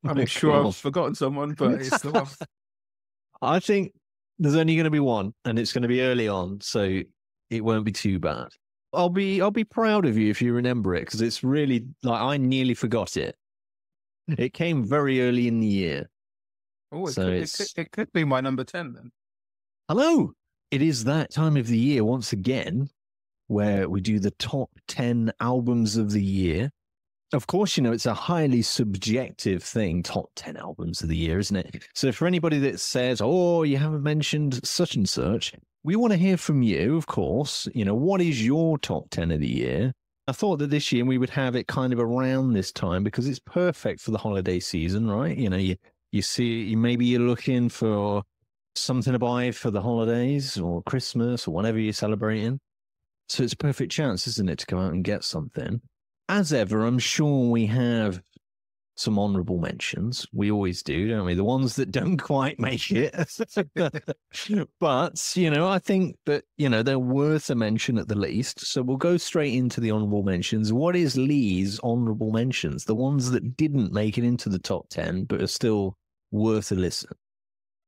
I'm sure I've forgotten someone, but it's the one. I think there's only going to be one, and it's going to be early on, so it won't be too bad. I'll be proud of you if you remember it, because it's really like I nearly forgot it. It came very early in the year. Oh, it could be my number 10 then. Hello, it is that time of the year once again where we do the top 10 albums of the year. Of course, it's a highly subjective thing, top 10 albums of the year, isn't it? So for anybody that says, oh, you haven't mentioned such and such, we want to hear from you, of course. What is your top 10 of the year? I thought that this year we would have it kind of around this time because it's perfect for the holiday season, right? You see, maybe you're looking for something to buy for the holidays or Christmas or whatever you're celebrating. So it's a perfect chance, isn't it, to come out and get something. As ever, I'm sure we have some honourable mentions. We always do, don't we? The ones that don't quite make it. But, I think that, they're worth a mention at the least. So we'll go straight into the honourable mentions. What is Lee's honourable mentions? The ones that didn't make it into the top 10, but are still worth a listen.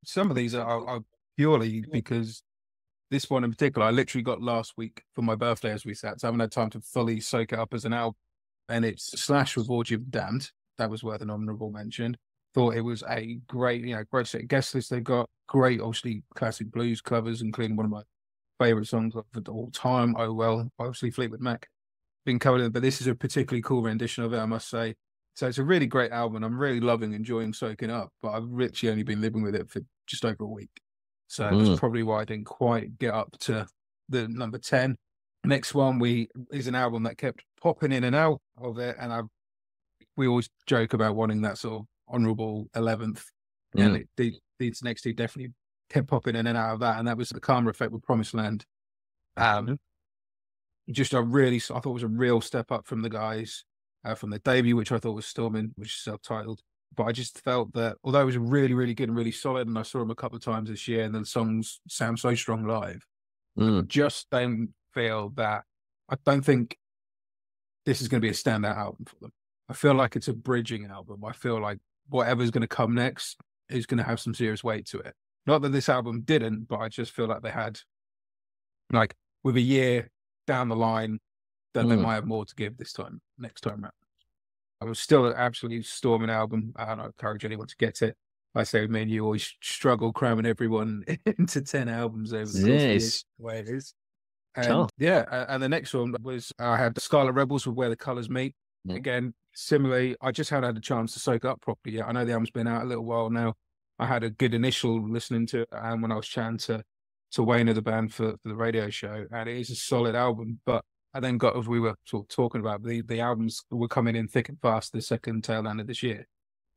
Some of these are purely because this one in particular, I literally got last week for my birthday as we sat. So I haven't had time to fully soak it up as an album. And it's Slash with Orgy of the Damned. That was worth an honourable mention. Thought it was a great, great set of guest list they've got. Great, obviously, classic blues covers, including one of my favourite songs of all time. Oh, well, obviously Fleetwood Mac been covered in, but this is a particularly cool rendition of it, I must say. So it's a really great album. I'm really enjoying soaking up, but I've literally only been living with it for just over a week. So that's probably why I didn't quite get up to the number 10. Next one is an album that kept popping in and out of it, and we always joke about wanting that sort of honourable 11th, and these next two definitely kept popping in and out of that, and that was The Karma Effect with Promised Land. I thought it was a real step up from the guys from the debut, which I thought was Stormin', which is self-titled. But I just felt that although it was really, really good and really solid, and I saw them a couple of times this year, and the songs sound so strong live, I just don't feel that. I don't think this is going to be a standout album for them. I feel like it's a bridging album. I feel like whatever's going to come next is going to have some serious weight to it. Not that this album didn't, but I just feel like they had, like, with a year down the line, that they might have more to give next time around. I was still an absolutely storming album. I don't encourage anyone to get it. I say with me and you always struggle cramming everyone into 10 albums over the course of the way it is. And and the next one was I had Scarlet Rebels with Where the Colours Meet. Again, similarly, I just haven't had a chance to soak up properly yet. I know the album's been out a little while now. I had a good initial listening to it when I was chatting to Wayne of the band for the radio show, and it is a solid album. But I then got, as we were sort of talking about, the albums were coming in thick and fast the second tail end of this year.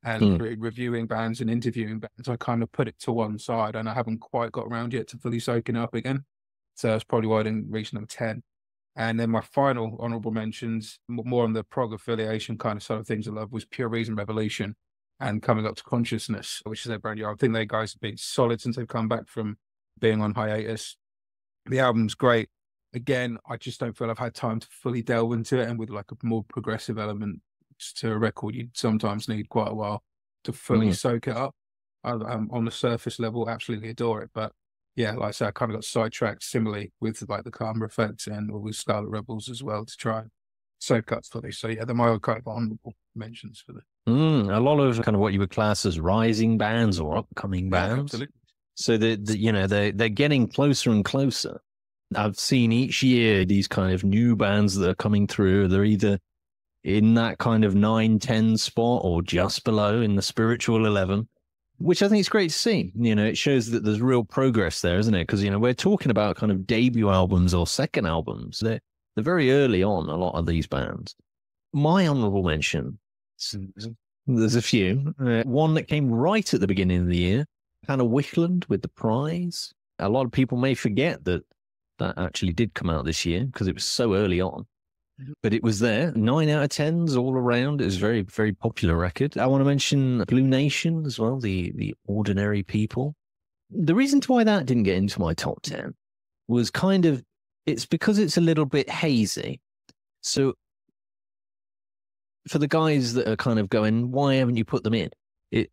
And reviewing bands and interviewing bands, I kind of put it to one side, and I haven't quite got around yet to fully soaking up again. So that's probably why I didn't reach number 10. And then my final honourable mentions, more on the prog affiliation kind of side of things I love, was Pure Reason Revolution and Coming Up to Consciousness, which is their brand new. I think they guys have been solid since they've come back from being on hiatus. The album's great. Again, I just don't feel I've had time to fully delve into it, and with like a more progressive element to a record, you sometimes need quite a while to fully soak it up. On the surface level, absolutely adore it, but yeah, like I said, I kind of got sidetracked similarly with like the Karma Effect and with Scarlet Rebels as well to try and soak up fully. So yeah, they're my kind of honourable mentions for the. A lot of kind of what you would class as rising bands or upcoming bands. Absolutely. So they're getting closer and closer. I've seen each year these kind of new bands that are coming through. They're either in that kind of 9-10 spot or just below in the spiritual 11, which I think is great to see. It shows that there's real progress there, isn't it? Because, we're talking about kind of debut albums or second albums. They're very early on, a lot of these bands. My honourable mention, there's a few. One that came right at the beginning of the year, Hannah Wickland with The Prize. A lot of people may forget that actually did come out this year because it was so early on. But it was there. 9 out of 10s all around. It was a very, very popular record. I want to mention Blue Nation as well, the Ordinary People. The reason why that didn't get into my top 10 was it's because it's a little bit hazy. So for the guys that are kind of going, why haven't you put them in? It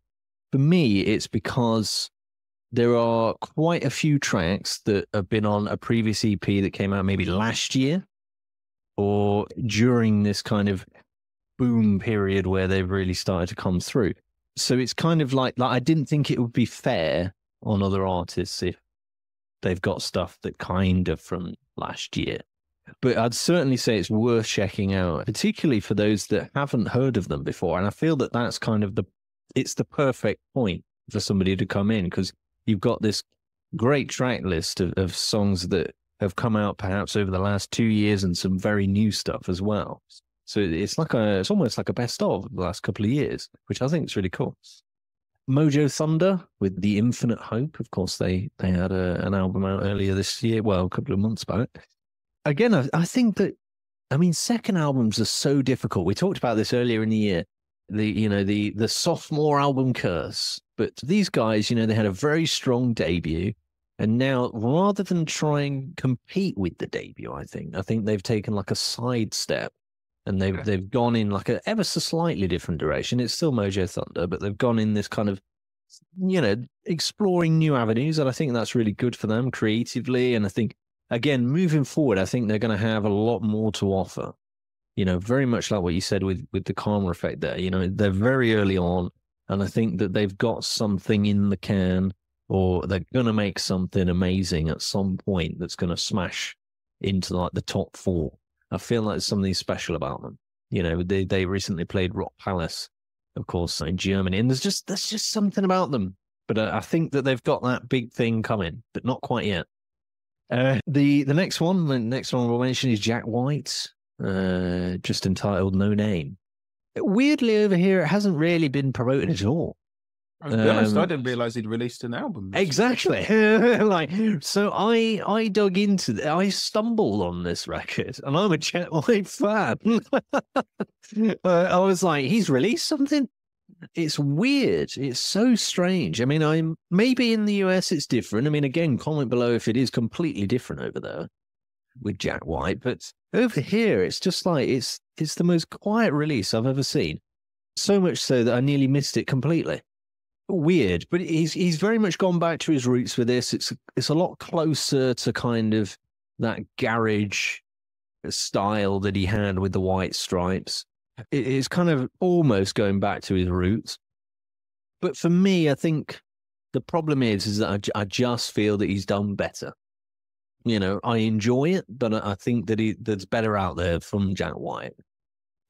for me, it's because there are quite a few tracks that have been on a previous EP that came out maybe last year or during this kind of boom period where they've really started to come through. So it's kind of like I didn't think it would be fair on other artists if they've got stuff that kind of from last year. But I'd certainly say it's worth checking out, particularly for those that haven't heard of them before. And I feel that that's kind of it's the perfect point for somebody to come in, because you've got this great track list of songs that have come out perhaps over the last 2 years and some very new stuff as well. So it's almost like a best of the last couple of years, which I think is really cool. Mojo Thunder with The Infinite Hope. Of course, they had an album out earlier this year, well, a couple of months back. Again, I think that, second albums are so difficult. We talked about this earlier in the year, the sophomore album curse. But these guys, they had a very strong debut. And now, rather than try and compete with the debut, I think they've taken like a sidestep. And they've gone in like a ever so slightly different direction. It's still Mojo Thunder, but they've gone in this kind of, exploring new avenues. And I think that's really good for them creatively. And I think, again, moving forward, I think they're going to have a lot more to offer. Very much like what you said with the Karma Effect there. They're very early on. And I think that they've got something in the can, or they're going to make something amazing at some point that's going to smash into like the top 4. I feel like there's something special about them. They recently played Rock Palace, of course, in Germany, and there's just something about them. But I think that they've got that big thing coming, but not quite yet. The next one we'll mention is Jack White, just entitled No Name. Weirdly, over here, it hasn't really been promoted at all. To be honest, I didn't realize he'd released an album. Exactly. So I dug into I stumbled on this record, and I'm a Jet White fan. I was like, he's released something? It's weird. It's so strange. Maybe in the US it's different. Again, comment below if it is completely different over there with Jack White. But over here, it's just like, it's the most quiet release I've ever seen. So much so that I nearly missed it completely. Weird, but he's very much gone back to his roots with this. It's a lot closer to kind of that garage style that he had with the White Stripes. It's kind of almost going back to his roots. But for me, I think the problem is that I just feel that he's done better. I enjoy it, but I think that there's better out there from Jack White.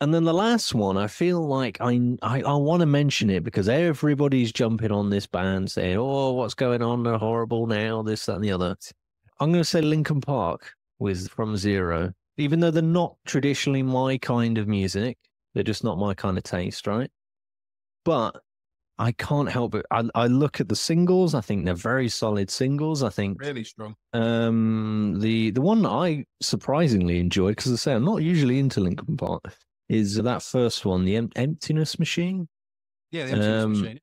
And then the last one, I feel like I want to mention it because everybody's jumping on this band saying, oh, what's going on? They're horrible now, this, that, and the other. I'm going to say Linkin Park with From Zero. Even though they're not traditionally my kind of music, they're just not my kind of taste, right? But I can't help it. I look at the singles. I think they're very solid singles. I think really strong. The one that I surprisingly enjoyed, because I say I'm not usually into Linkin Park, is that first one, the Emptiness Machine. Yeah, the Emptiness Machine.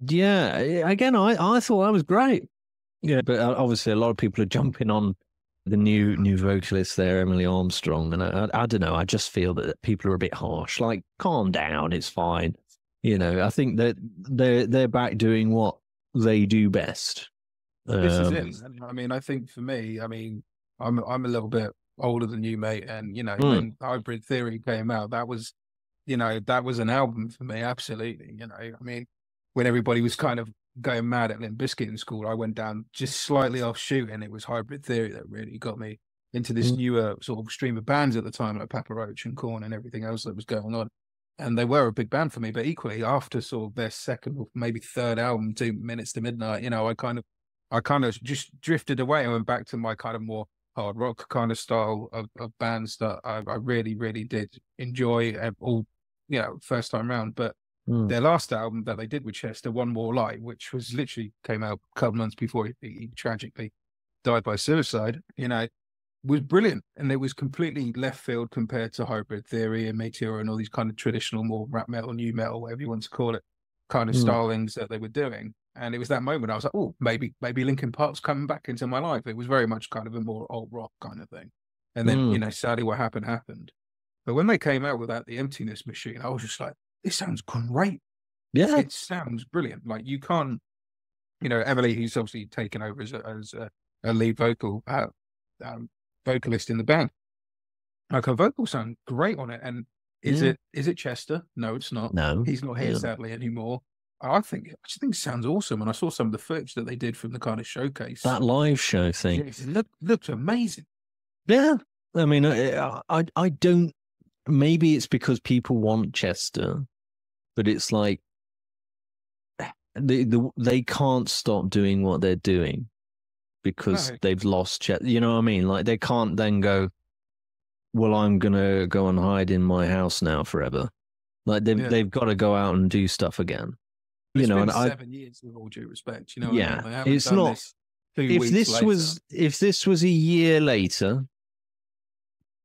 Yeah, again, I thought that was great. Yeah, but obviously a lot of people are jumping on the new vocalist there, Emily Armstrong, and I don't know. I just feel that people are a bit harsh. Like, calm down, it's fine. I think that they're back doing what they do best. This is it. I think for me, I'm a little bit older than you, mate, and when Hybrid Theory came out, that was an album for me, absolutely. When everybody was kind of going mad at Limp Bizkit in school, I went down just slightly offshoot, and it was Hybrid Theory that really got me into this newer sort of stream of bands at the time, like Papa Roach and Korn and everything else that was going on. And they were a big band for me, but equally after sort of their second or maybe third album, 2 Minutes to Midnight, I kind of just drifted away and went back to my kind of more hard rock kind of style of bands that I really, really did enjoy all, first time round. But their last album that they did with Chester, One More Light, which was literally came out a couple months before he tragically died by suicide, was brilliant. And it was completely left field compared to Hybrid Theory and Meteor and all these kind of traditional, more rap metal, new metal, whatever you want to call it, kind of stylings that they were doing. And it was that moment I was like, oh, maybe Linkin Park's coming back into my life. It was very much kind of a more alt rock kind of thing. And then, sadly what happened. But when they came out with that, the Emptiness Machine, I was just like, this sounds great. Yeah. It sounds brilliant. Like you can't, Emily, who's obviously taken over as a lead um, vocalist in the band. Like her vocals sound great on it. And Yeah. is it Chester? No, it's not. No. He's not here Yeah. sadly anymore. I just think it sounds awesome. And I saw some of the footage that they did from the kind of showcase. That live show thing. Yeah, it looked amazing. Yeah. I mean, I don't, maybe it's because people want Chester, but it's like they can't stop doing what they're doing because No. they've lost Chester. You know what I mean? Like they can't then go, well, I'm going to go and hide in my house now forever. Like they've got to go out and do stuff again. It's been And 7 years, with all due respect. You know what I yeah, mean? They haven't it's done not. this 2 weeks later. If this was a year later,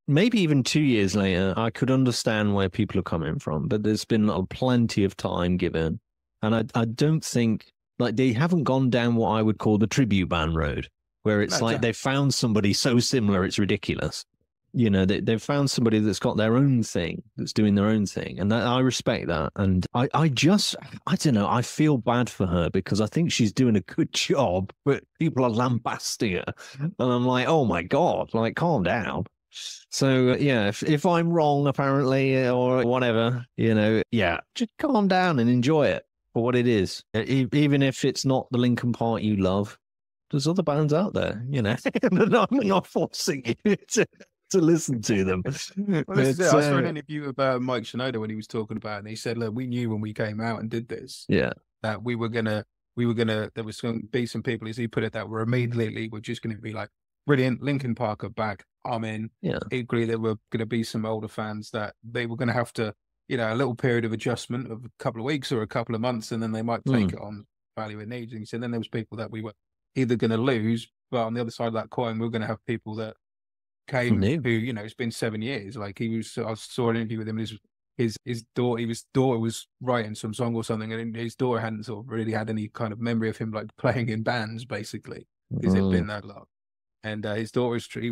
maybe even 2 years later, I could understand where people are coming from. But there's been plenty of time given, and I don't think like they haven't gone down what I would call the tribute band road, where it's like they found somebody so similar it's ridiculous. They've found somebody that's got their own thing, that's doing their own thing. And I respect that. And I don't know, I feel bad for her because I think she's doing a good job, but people are lambasting her. And I'm like, oh my God, like calm down. So yeah, if I'm wrong, apparently, or whatever, just calm down and enjoy it for what it is. Even if it's not the Linkin Park you love, there's other bands out there, I'm not forcing you to listen to them. Well, I saw an interview about Mike Shinoda when he was talking about it, and he said, look, we knew when we came out and did this, that there was going to be some people, as he put it, that were just going to be like, brilliant, Linkin Park are back, I'm in. Yeah. Equally, there were going to be some older fans that they were going to have to, a little period of adjustment of a couple of weeks or a couple of months, and then they might take it on value it needs. And he said, then there was people that we were either going to lose, but on the other side of that coin, we we're going to have people that came who, it's been 7 years. Like I saw an interview with him, his daughter was writing some song or something, and his daughter hadn't sort of really had any kind of memory of him like playing in bands, basically, because it'd been that long. And his daughter was trying.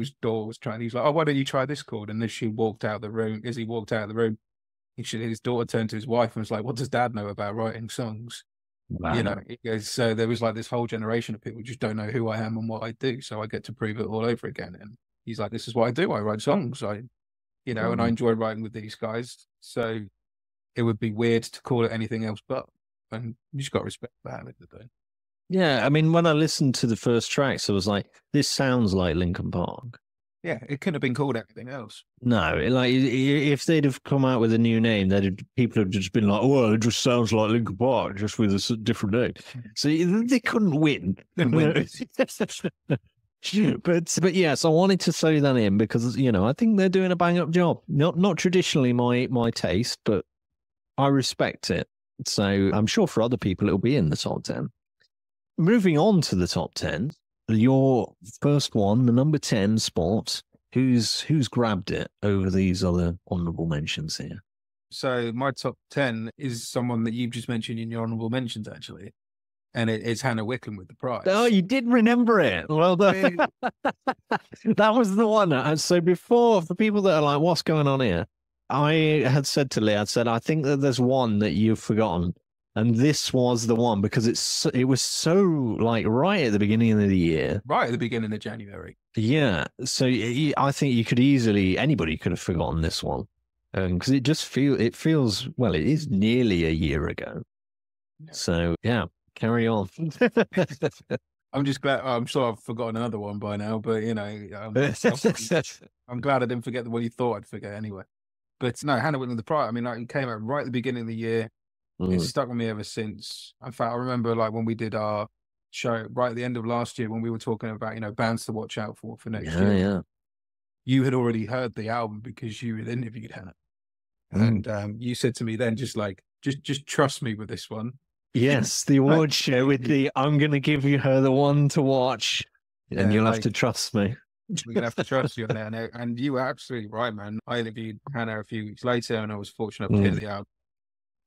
He was like, "Oh, why don't you try this chord?" And as he walked out of the room, his daughter turned to his wife and was like, "What does Dad know about writing songs?" Wow. He goes, so there was like this whole generation of people who just don't know who I am and what I do, so I get to prove it all over again. And he's like, "This is what I do. I write songs. And I enjoy writing with these guys. So it would be weird to call it anything else but." And you just got to respect that at the day. Yeah, I mean, when I listened to the first tracks, I was like, "This sounds like Linkin Park." Yeah, it couldn't have been called anything else. No, like if they'd have come out with a new name, people have just been like, "Oh, it just sounds like Linkin Park, just with a different name." So they couldn't win. But yes, I wanted to throw that in because I think they're doing a bang up job. Not traditionally my taste, but I respect it. So I'm sure for other people it'll be in the top 10. Moving on to the top 10, your first one, the number 10 spot. Who's grabbed it over these other honourable mentions here? So my top 10 is someone that you've just mentioned in your honourable mentions, actually. And it's Hannah Wickham with The Price. Oh, you did remember it. Well done. That was the one. And so before, for people that are like, what's going on here? I had said to Lee, I think that there's one that you've forgotten. And this was the one because it was so like right at the beginning of the year. Right at the beginning of January. Yeah. So I think anybody could have forgotten this one. Because it feels, well, it is nearly a year ago. Yeah. So yeah, carry on. I'm just glad, I'm sure I've forgotten another one by now, but I'm glad I didn't forget the one you thought I'd forget anyway. But no, Hannah Wickham, The Price, I mean, like, it came out right at the beginning of the year. It's stuck with me ever since. In fact, I remember like when we did our show right at the end of last year when we were talking about, bands to watch out for next year. Yeah. You had already heard the album because you had interviewed Hannah. And you said to me then, just trust me with this one. Yes, the award show with I'm going to give her the one to watch and you'll have to trust me. We're going to have to trust you on that. And you were absolutely right, man. I interviewed Hannah a few weeks later and I was fortunate to hear the album.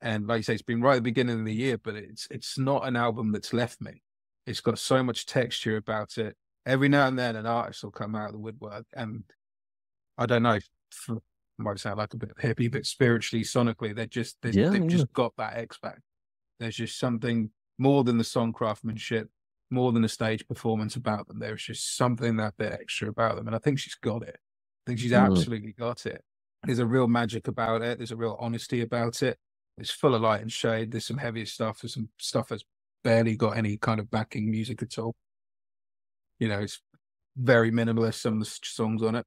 And like you say, it's been right at the beginning of the year, but it's not an album that's left me. It's got so much texture about it. Every now and then an artist will come out of the woodwork and I don't know, might sound like a bit hippie, but spiritually, sonically, they've just got that X factor. There's just something more than the song craftsmanship, more than the stage performance about them. There's just something that bit extra about them. And I think she's got it. I think she's absolutely got it. There's a real magic about it. There's a real honesty about it. It's full of light and shade. There's some heavier stuff. There's some stuff that's barely got any kind of backing music at all. It's very minimalist, some of the songs on it.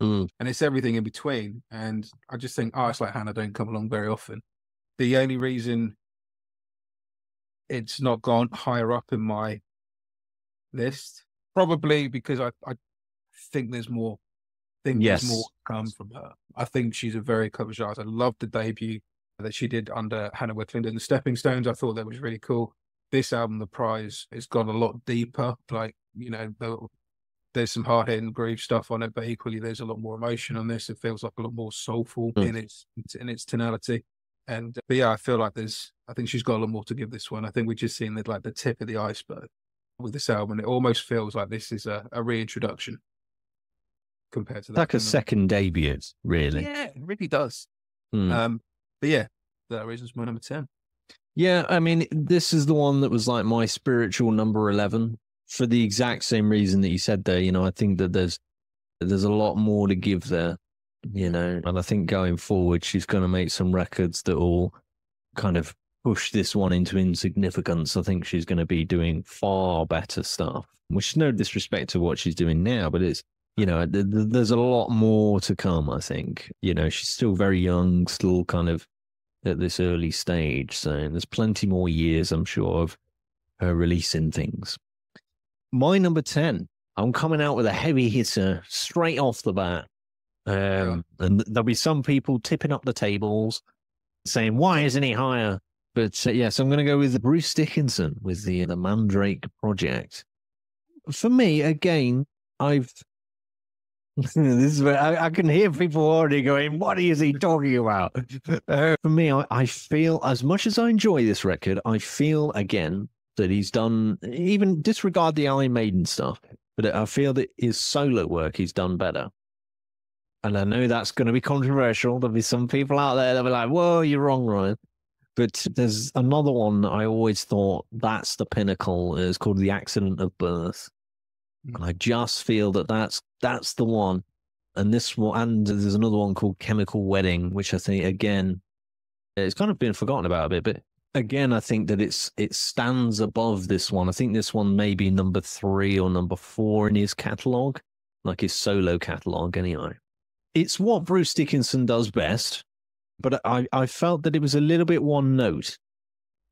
And it's everything in between. And I just think artists like Hannah don't come along very often. The only reason it's not gone higher up in my list, probably because I think there's more. There's more to come from her. I think she's a very clever artist. I love the debut that she did under Hannah Wicklund and the Stepping Stones. I thought that was really cool. This album, The Prize, has gone a lot deeper. Like, there's some hard-hitting groove stuff on it, but equally there's a lot more emotion on this. It feels like a lot more soulful in its tonality. And but yeah, I feel like I think she's got a lot more to give this one. I think we've just seen the tip of the iceberg with this album. It almost feels like this is a reintroduction compared to that. Like a second debut, really. Yeah, it really does. But yeah, that reason's my number 10. Yeah, I mean, this is the one that was like my spiritual number 11 for the exact same reason that you said there. I think that there's a lot more to give there, and I think going forward, she's going to make some records that will kind of push this one into insignificance. I think she's going to be doing far better stuff, which is no disrespect to what she's doing now, but it's, there's a lot more to come, I think. She's still very young, still kind of at this early stage. So there's plenty more years, I'm sure, of her releasing things. My number 10, I'm coming out with a heavy hitter straight off the bat. And there'll be some people tipping up the tables saying, why isn't he higher? But so I'm going to go with Bruce Dickinson with the Mandrake Project. For me, again, this is where I can hear people already going, what is he talking about? For me, I feel, as much as I enjoy this record, I feel again that he's done, even disregard the Iron Maiden stuff, but I feel that his solo work he's done better. And I know that's going to be controversial. There'll be some people out there that'll be like, whoa, you're wrong, Ryan. But there's another one that I always thought that's the pinnacle. It's called The Accident of Birth. And I just feel that that's the one. And this one, and there's another one called Chemical Wedding, which I think, again, it's kind of been forgotten about a bit. But again, I think that it stands above this one. I think this one may be number 3 or number 4 in his catalogue, like his solo catalogue anyway. It's what Bruce Dickinson does best, but I felt that it was a little bit one note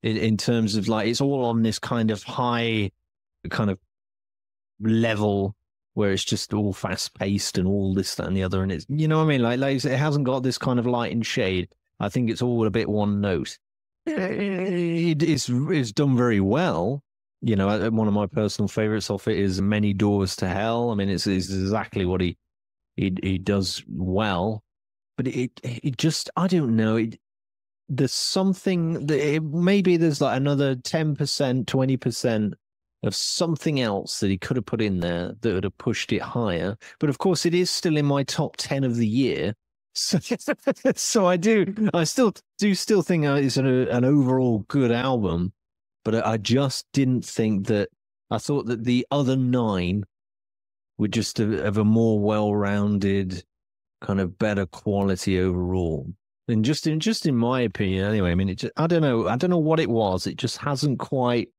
in terms of like, it's all on this kind of high kind of level where it's just all fast paced and all this, that, and the other. And it's, you know what I mean? Like it hasn't got this kind of light and shade. I think it's all a bit one note. It's done very well. One of my personal favorites of it is Many Doors to Hell. I mean, it's exactly what he does well, but it just, I don't know. There's something that maybe there's like another 10%, 20% of something else that he could have put in there that would have pushed it higher. But of course, it is still in my top 10 of the year. So I still think it's an overall good album, but I just didn't think that. I thought that the other 9 were just of a more well-rounded, kind of better quality overall. And just in my opinion, anyway. I mean, I don't know what it was. It just hasn't quite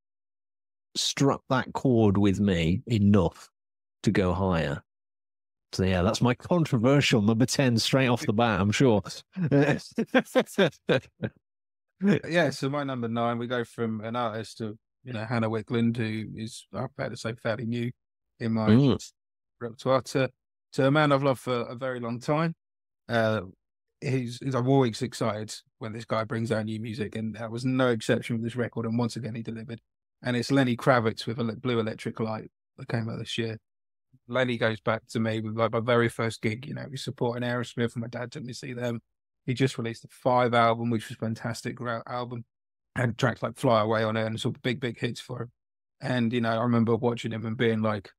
struck that chord with me enough to go higher. So yeah, that's my controversial number 10 straight off the bat, I'm sure. Yeah, so my number 9, we go from an artist to Hannah Wicklund, who is, I'm about to say, fairly new in my repertoire, to a man I've loved for a very long time. I'm always excited when this guy brings out new music, and that was no exception with this record. And once again, he delivered. And it's Lenny Kravitz with a Blue Electric Light that came out this year. Lenny goes back to me with like my very first gig. We supporting Aerosmith, and my dad took me to see them. He just released a 5 album, which was a fantastic album. Had tracks like Fly Away on it, and some big hits for him. And I remember watching him and being like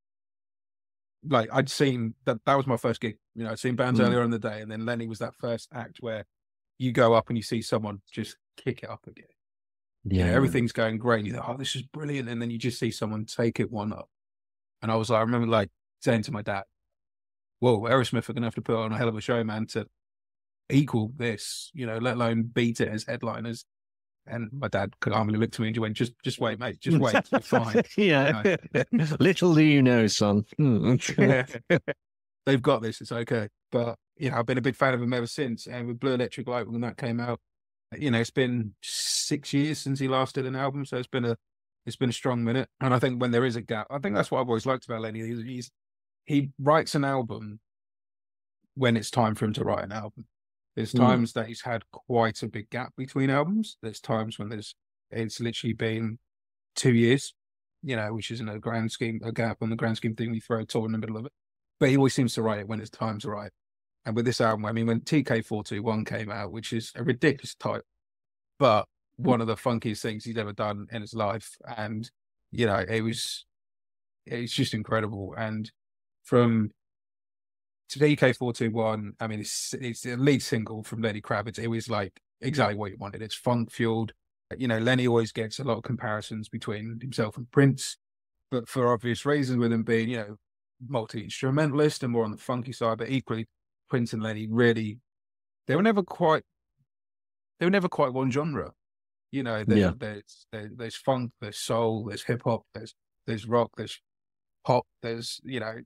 I'd seen that was my first gig. I'd seen bands earlier in the day, and then Lenny was that first act where you go up and you see someone just kick it up again. You know, Yeah. everything's going great. And you think, oh, this is brilliant. And then you just see someone take it one up. And I was like, I remember like saying to my dad, whoa, Aerosmith are going to have to put on a hell of a show, man, to equal this, you know, let alone beat it as headliners. And my dad calmly looked at me and went, just wait, mate, just wait, you're fine. Yeah. Little do you know, son. They've got this, it's okay. But, you know, I've been a big fan of him ever since. And with Blue Electric Light, when that came out, you know, it's been 6 years since he last did an album. So it's been a strong minute. And I think when there is a gap, I think that's what I've always liked about Lenny. He writes an album when it's time for him to write an album. There's times that he's had quite a big gap between albums. There's times when it's literally been 2 years, you know, which isn't a gap on the grand scheme thing. We throw a tour in the middle of it. But he always seems to write it when it's time to write. And with this album, I mean, when TK421 came out, which is a ridiculous title, but one of the funkiest things he's ever done in his life. And, you know, it's just incredible. And from TK421, I mean, it's the lead single from Lenny Kravitz. It was like exactly what you wanted. It's funk fueled. You know, Lenny always gets a lot of comparisons between himself and Prince, but for obvious reasons, with him being, you know, multi-instrumentalist and more on the funky side. But equally, Prince and Lenny really, they were never quite one genre. You know, there's funk, there's soul, there's hip hop, there's rock, there's pop, there's, you know,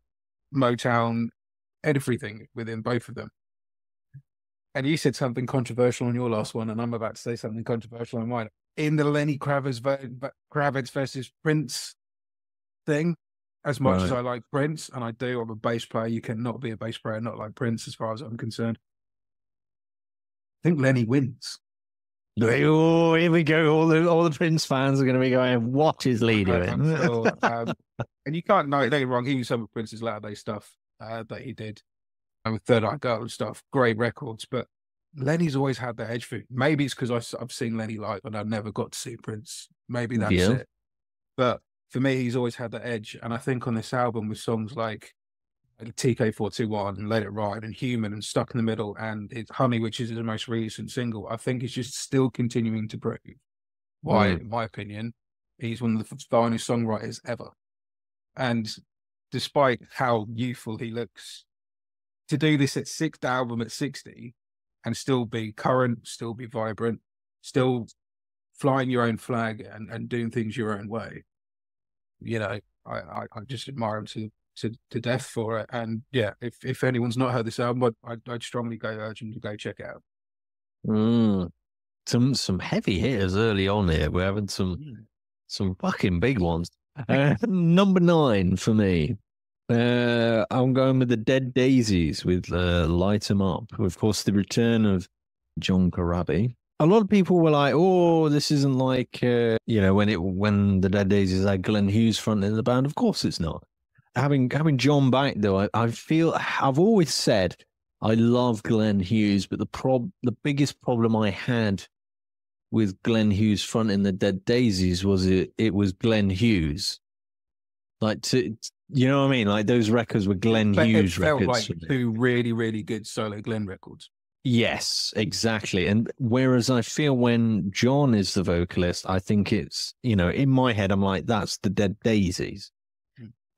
Motown, everything within both of them. And you said something controversial on your last one, and I'm about to say something controversial on mine. In the Lenny Kravitz versus Prince thing, as much as I like Prince, and I do, I'm a bass player. You cannot be a bass player and not like Prince, as far as I'm concerned. I think Lenny wins. Oh, here we go. All the Prince fans are going to be going, what is Lee doing? Sure. And you can't know it, don't get me wrong. He used some of Prince's latter day stuff that he did. And with Third Eye Girl and stuff, great records. But Lenny's always had that edge for me. Maybe it's because I've seen Lenny live and I never got to see Prince. Maybe that's it. But for me, he's always had that edge. And I think on this album with songs like TK421 and Let It Ride and Human and Stuck in the Middle and it's Honey, which is his most recent single, I think it's just still continuing to prove why, in my opinion, he's one of the finest songwriters ever. And despite how youthful he looks, to do this at sixth album at 60 and still be current, still be vibrant, still flying your own flag and doing things your own way, you know, I just admire him to death for it. And yeah, if anyone's not heard this album, I'd strongly urge them to go check it out. Some heavy hitters early on here. We're having some fucking big ones. Number 9 for me. I'm going with the Dead Daisies with Light 'Em Up. Of course, the return of John Corabi. A lot of people were like, "Oh, this isn't like you know, when the Dead Daisies had Glenn Hughes fronting the band." Of course, it's not. Having John back though, I feel I've always said I love Glenn Hughes, but the biggest problem I had with Glenn Hughes fronting the Dead Daisies was it was Glenn Hughes. Like you know what I mean? Like those records were Glenn Hughes records. It felt like 2 really, really good solo Glenn records. Yes, exactly. And whereas I feel when John is the vocalist, I think it's, you know, in my head, I'm like, that's the Dead Daisies.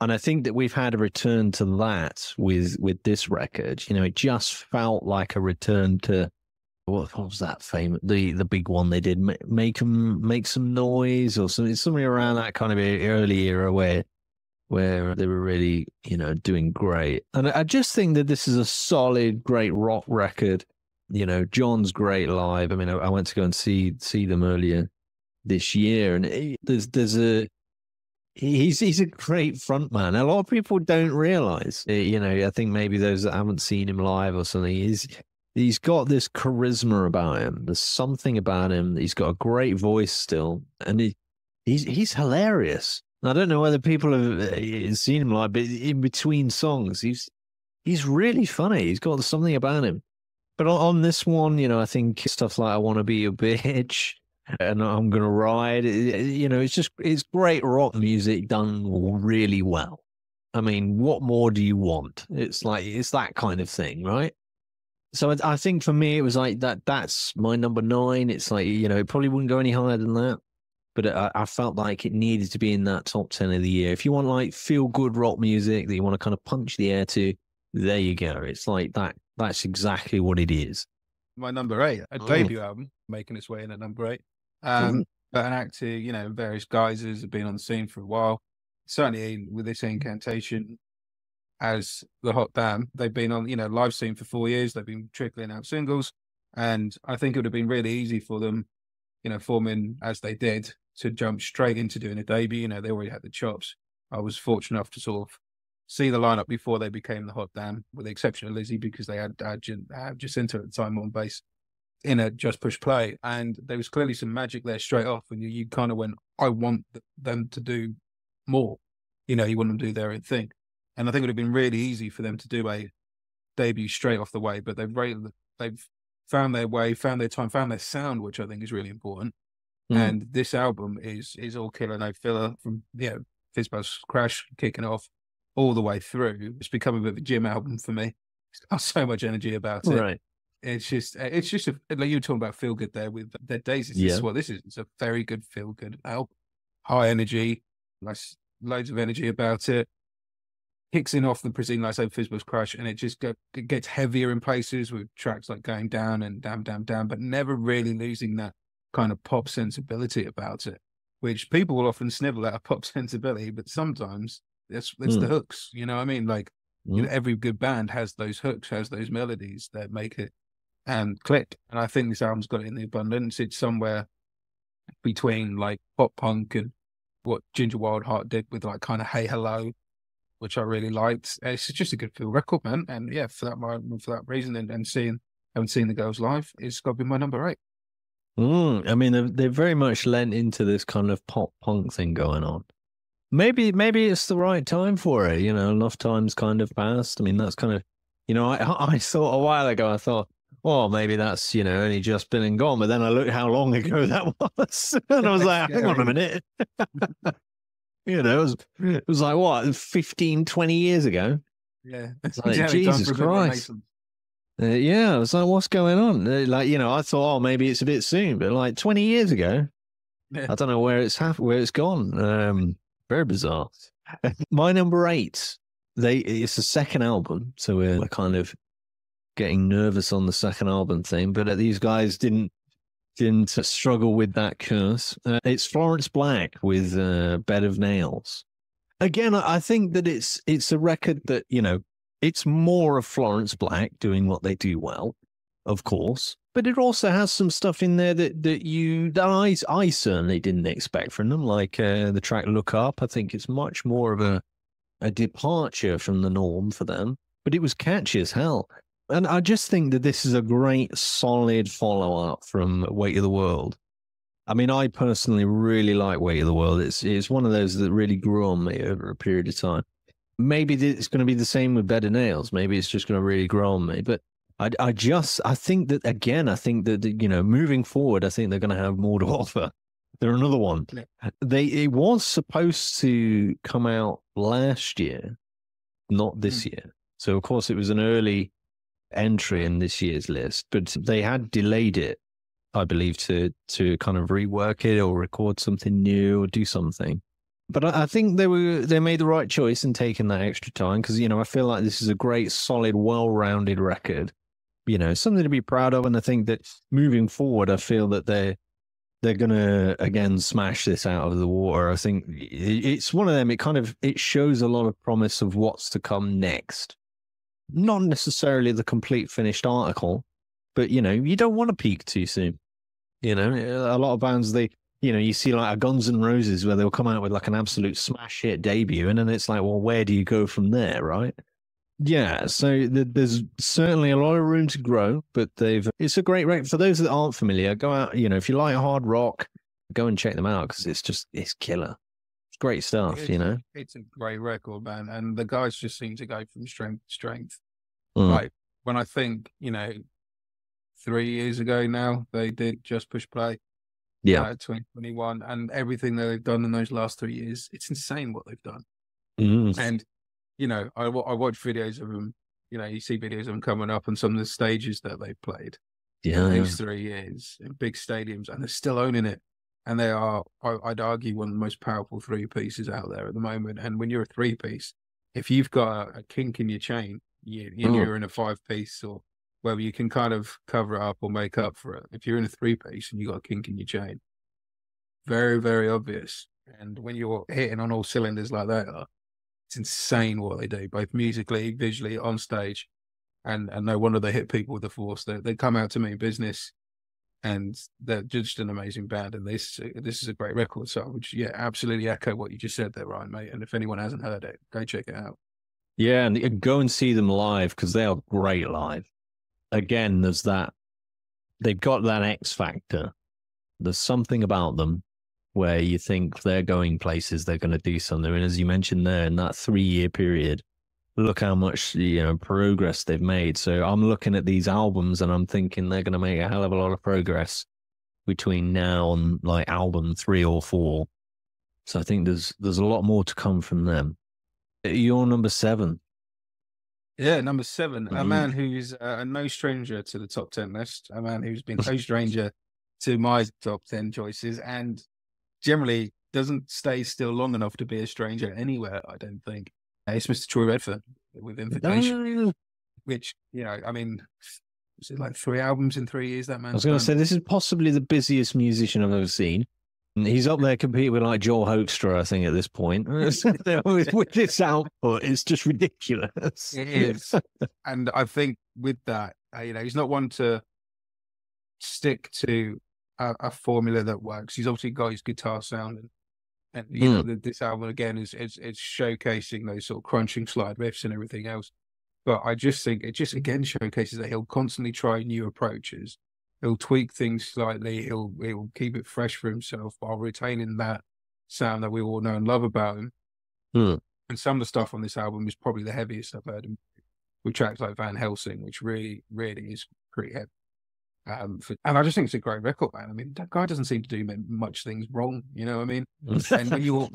And I think that we've had a return to that with this record. You know, it just felt like a return to what was that famous, the big one they did, make some noise or something around that kind of early era where they were really, you know, doing great. And I just think that this is a solid, great rock record. You know, John's great live. I mean, I went to go and see them earlier this year, and he's a great frontman. A lot of people don't realize, you know, I think maybe those that haven't seen him live or something, he's got this charisma about him. There's something about him. He's got a great voice still, and he's hilarious. I don't know whether people have seen him live, but in between songs, he's really funny. He's got something about him. But on this one, you know, I think stuff like I Want to Be Your Bitch and I'm Gonna Ride, you know, it's great rock music done really well. I mean, what more do you want? It's that kind of thing, right? So I think for me, it was like that's my number 9. It's like, you know, it probably wouldn't go any higher than that. but I felt like it needed to be in that top 10 of the year. If you want like feel good rock music that you want to kind of punch the air to, there you go. It's like that. That's exactly what it is. My number 8, a debut album, making its way in at number 8. But an act who, you know, various guises have been on the scene for a while. Certainly with this incantation as the Hot Damn, they've been on, you know, live scene for 4 years. They've been trickling out singles. And I think it would have been really easy for them, you know, forming as they did, to jump straight into doing a debut. You know, they already had the chops. I was fortunate enough to sort of see the lineup before they became the Hot Damn, with the exception of Lizzie, because they had Jacinta at the time on bass in a Just Push Play. And there was clearly some magic there straight off. And you kind of went, I want them to do more. You know, you want them to do their own thing. And I think it would have been really easy for them to do a debut straight off the way, but they've found their way, found their time, found their sound, which I think is really important. And this album is all killer, no filler, from, you know, Fizzbuzz Crash kicking off all the way through. It's become a bit of a gym album for me. It's got so much energy about it. Right. It's just like you were talking about feel good there with Dead Daisies. This is what this is. It's a very good feel good album. High energy, nice, loads of energy about it. Kicks in off the preceding, like I said, Fizzbuzz Crash, and it just it gets heavier in places with tracks like Going Down and Damn Damn Damn, but never really losing that kind of pop sensibility about it, which people will often snivel at a pop sensibility, but sometimes it's the hooks. You know what I mean? Like, you know, every good band has those hooks, has those melodies that make it click. And I think this album's got it in the abundance. It's somewhere between like pop punk and what Ginger Wildheart did with like kind of Hey Hello, which I really liked. It's just a good feel record, man. And yeah, for that reason, and having seen the girls live, it's got to be my number 8. I mean, they've very much lent into this kind of pop punk thing going on. Maybe it's the right time for it. You know, enough time's kind of passed. I mean, that's kind of, you know, I thought a while ago, I thought, well, maybe that's, you know, only just been and gone. But then I looked how long ago that was, and I was like, hang on a minute. You know, it was like, what, 15, 20 years ago? Yeah. It's like, Jesus Christ. Yeah, I was like, what's going on? Like, you know, I thought, oh, maybe it's a bit soon, but like 20 years ago, I don't know where it's gone. Very bizarre. My number 8, it's the second album, so we're kind of getting nervous on the second album thing, but these guys didn't struggle with that curse. It's Florence Black with Bed of Nails. Again, I think that it's a record that, you know, it's more of Florence Black doing what they do well, of course, but it also has some stuff in there that I certainly didn't expect from them, like the track Look Up. I think it's much more of a departure from the norm for them, but it was catchy as hell. And I just think that this is a great, solid follow-up from Weight of the World. I mean, I personally really like Weight of the World. It's one of those that really grew on me over a period of time. Maybe it's going to be the same with Bed of Nails. Maybe it's just going to really grow on me. But I think that, you know, moving forward, I think they're going to have more to offer. They're another one. It was supposed to come out last year, not this year. So, of course, it was an early entry in this year's list, but they had delayed it, I believe, to kind of rework it or record something new or do something. But I think they made the right choice in taking that extra time, because, you know, I feel like this is a great, solid, well-rounded record. You know, something to be proud of. And I think that moving forward, I feel that they're going to, again, smash this out of the water. I think it's one of them. It shows a lot of promise of what's to come next. Not necessarily the complete finished article, but, you know, you don't want to peak too soon. You know, a lot of bands, you know, you see like a Guns N' Roses where they'll come out with like an absolute smash hit debut, and then it's like, well, where do you go from there, right? Yeah, so there's certainly a lot of room to grow, but it's a great record. For those that aren't familiar, go out, you know, if you like hard rock, go and check them out, because it's killer. It's great stuff, you know. It's a great record, man, and the guys just seem to go from strength to strength. Like, when I think, you know, 3 years ago now, they did Just Push Play. 2021, and everything that they've done in those last 3 years, it's insane what they've done. And, you know, I watch videos of them. You know, you see videos of them coming up on some of the stages that they've played in those 3 years in big stadiums, and they're still owning it. and they are, I'd argue, one of the most powerful three pieces out there at the moment. And when you're a three piece, if you've got a kink in your chain, you're in a five piece, or whether you can kind of cover it up or make up for it. If you're in a three piece and you got a kink in your chain, very, very obvious. And when you're hitting on all cylinders like that, it's insane what they do, both musically, visually, on stage. And no wonder they hit people with the force. They come out to me in business, and they're just an amazing band. And this is a great record. So I would, absolutely echo what you just said there, Ryan, mate. And if anyone hasn't heard it, go check it out. Yeah, and go and see them live because they are great live. Again, there's that, they've got that X factor. There's something about them where you think they're going places, they're going to do something. And as you mentioned there, in that 3-year period, look how much, progress they've made. So I'm looking at these albums and I'm thinking they're going to make a hell of a lot of progress between now and like album 3 or 4. So I think there's a lot more to come from them. You're number 7. Yeah, number 7, a man who's no stranger to the top 10 list, a man who's been no stranger to my top 10 choices, and generally doesn't stay still long enough to be a stranger anywhere, I don't think. It's Mr. Troy Redford with Invitation, which, I mean, was it like 3 albums in 3 years that man? I was going to say, this is possibly the busiest musician I've ever seen. He's up there competing with like Joel Hoekstra, I think, at this point. With this output, it's just ridiculous. It is. And I think with that, he's not one to stick to a formula that works. He's obviously got his guitar sound, and this album again is showcasing those sort of crunching slide riffs and everything else. But I just think it just again showcases that he'll constantly try new approaches. He'll tweak things slightly. He'll keep it fresh for himself while retaining that sound that we all know and love about him. And some of the stuff on this album is probably the heaviest I've heard him, with tracks like Van Helsing, which really, really is pretty heavy. And I just think it's a great record, man. I mean, that guy doesn't seem to do much things wrong, you know what I mean? And when you're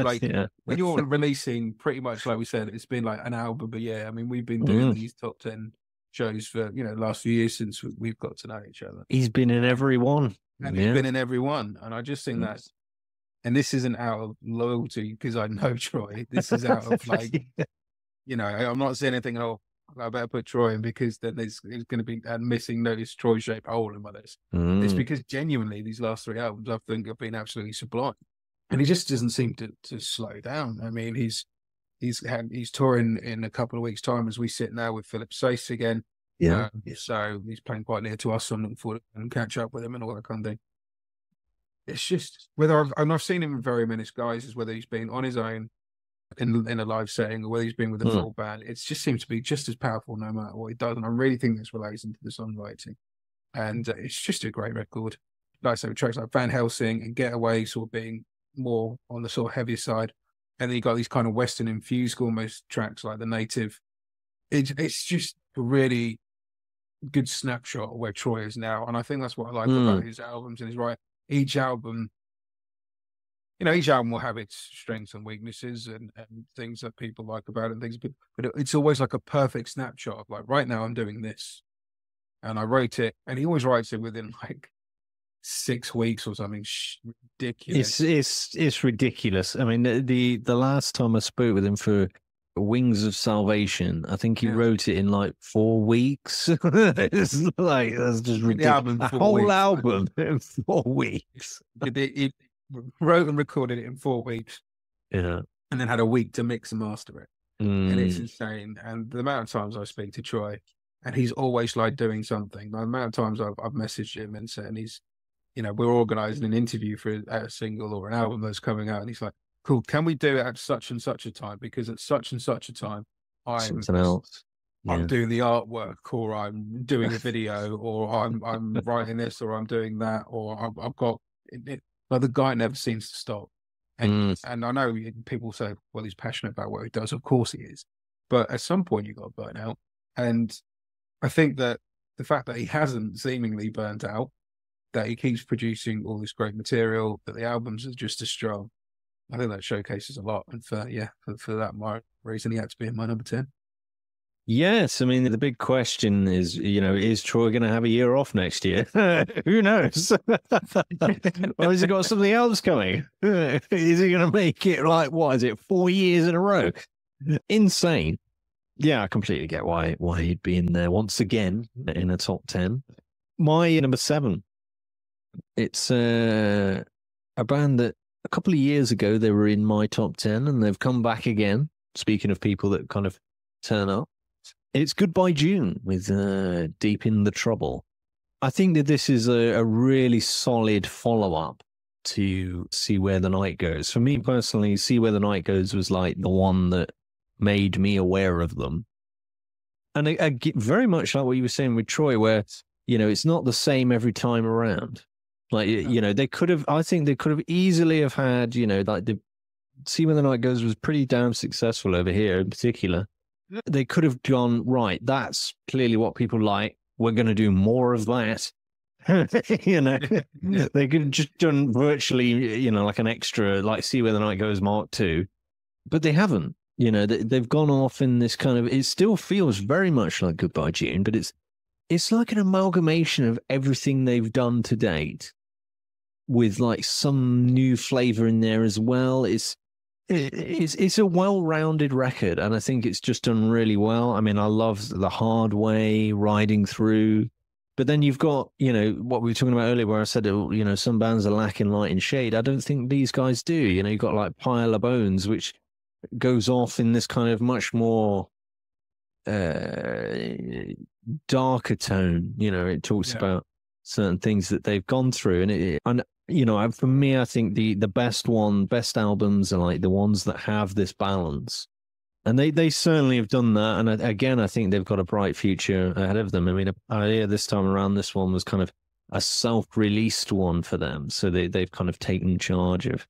when you're releasing pretty much, like we said, it's been like an album a year. I mean, we've been doing these top 10 shows for the last few years since we've got to know each other. He's been in every one, and he's been in every one. And I just think that's, and this isn't out of loyalty because I know Troy. This is out of like, I'm not saying anything. Oh, I better put Troy in because then there's going to be a missing notice Troy shaped hole in my list. It's because genuinely these last 3 albums I think have been absolutely sublime, and he just doesn't seem to slow down. I mean, he's touring in a couple of weeks' time as we sit now with Philip Sace again. Yeah. So he's playing quite near to us, so I'm looking forward to catch up with him and all that kind of thing. It's just whether I've seen him in very many guises, whether he's been on his own in a live setting or whether he's been with a full band. It just seems to be just as powerful no matter what he does. And I really think this relates into the songwriting. And it's just a great record. Like I say, with tracks like Van Helsing and Getaway sort of being more on the sort of heavier side. And then you got these kind of Western infused almost tracks like The Native. It's just a really good snapshot of where Troy is now. And I think that's what I like about his albums and his writing. Each album will have its strengths and weaknesses and things that people like about it and things, but it's always like a perfect snapshot of like, right now I'm doing this. And I wrote it, and he always writes it within like 6 weeks or something ridiculous. It's ridiculous. I mean, the last time I spoke with him for Wings of Salvation, I think he wrote it in like 4 weeks. It's like, that's just ridiculous. A whole album in 4 weeks. He wrote and recorded it in 4 weeks. Yeah. And then had a week to mix and master it. And it's insane. And the amount of times I speak to Troy, and he's always like doing something. The amount of times I've messaged him and said, and he's, we're organising an interview for a single or an album that's coming out, and he's like, cool, can we do it at such and such a time? Because at such and such a time, I'm doing the artwork, or I'm doing a video, or I'm writing this, or I'm doing that, or I've got it. Like, the guy never seems to stop. And I know people say, well, he's passionate about what he does. Of course he is. But at some point you got to burn out. And I think that the fact that he hasn't seemingly burnt out, that he keeps producing all this great material, that the albums are just as strong, I think that showcases a lot. And for that reason, he had to be in my number 10. Yes, I mean the big question is, is Troy going to have a year off next year? Who knows? Or has he got something else coming? Is he going to make it like what is it, 4 years in a row? Insane. Yeah, I completely get why he'd be in there once again in a top 10. My number 7. It's a band that a couple of years ago they were in my top 10 and they've come back again. Speaking of people that kind of turn up. It's Goodbye June with Deep in the Trouble. I think that this is a really solid follow-up to See Where the Night Goes. For me personally, See Where the Night Goes was like the one that made me aware of them. And I get very much like what you were saying with Troy, where, it's not the same every time around. Like, I think they could have easily have had, like the See Where the Night Goes was pretty damn successful over here in particular. They could have gone, right, that's clearly what people like. We're going to do more of that. They could have just done virtually, like an extra, like See Where the Night Goes Mark II. But they haven't. They've gone off in this kind of, it still feels very much like Goodbye June, but it's like an amalgamation of everything they've done to date with like some new flavor in there as well. It's a well-rounded record, and I think it's just done really well. I mean, I love The Hard Way, Riding Through, but then you've got, what we were talking about earlier where I said, some bands are lacking light and shade. I don't think these guys do. You've got like Pile of Bones, which goes off in this kind of much more darker tone. It talks about certain things that they've gone through, and for me, I think the best albums are like the ones that have this balance, and they certainly have done that. And again, I think they've got a bright future ahead of them. I mean, this time around, this one was kind of a self-released one for them, so they've kind of taken charge of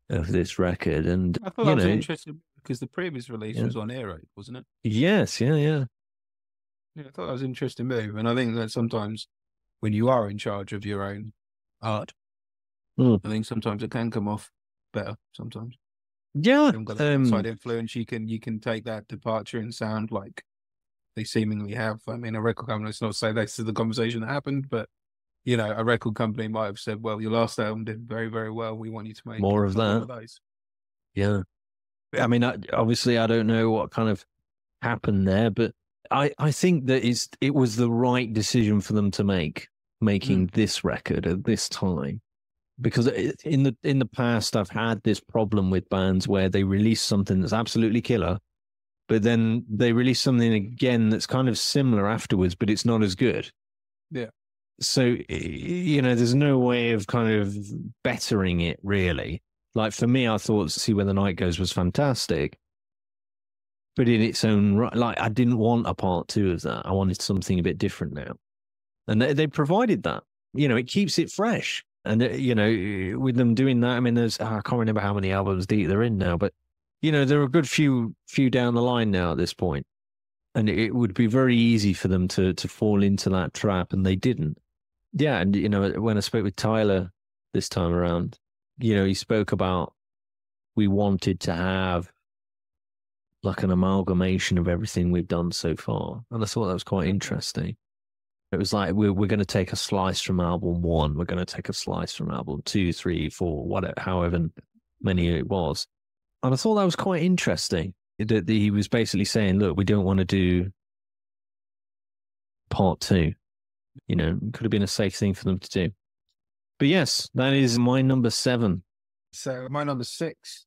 this record. And I thought that was interesting because the previous release was on Aero, wasn't it? Yes, yeah. I thought that was an interesting move, and I think that sometimes when you are in charge of your own art, I think sometimes it can come off better. Sometimes, yeah. Outside influence, you can take that departure and sound like they seemingly have. I mean, a record company. Let's not say this is the conversation that happened, but a record company might have said, "Well, your last album did very, very well. We want you to make more of that." Of those. Yeah, I mean, obviously, I don't know what kind of happened there, but I think that it was the right decision for them to making this record at this time. Because in the past, I've had this problem with bands where they release something that's absolutely killer, but then they release something again that's kind of similar afterwards, but it's not as good. Yeah. So, there's no way of kind of bettering it, really. Like, for me, I thought See Where the Night Goes was fantastic, but in its own right, like, I didn't want a part 2 of that. I wanted something a bit different now. And they provided that. It keeps it fresh. And, with them doing that, I mean, I can't remember how many albums deep they're in now, but, there are a good few down the line now at this point. And it would be very easy for them to fall into that trap, and they didn't. Yeah, and, when I spoke with Tyler this time around, he spoke about we wanted to have like an amalgamation of everything we've done so far. And I thought that was quite interesting. It was like, we're going to take a slice from album 1. We're going to take a slice from album 2, 3, 4, whatever, however many it was. And I thought that was quite interesting. That he was basically saying, look, we don't want to do part 2. It could have been a safe thing for them to do. But yes, that is my number 7. So my number 6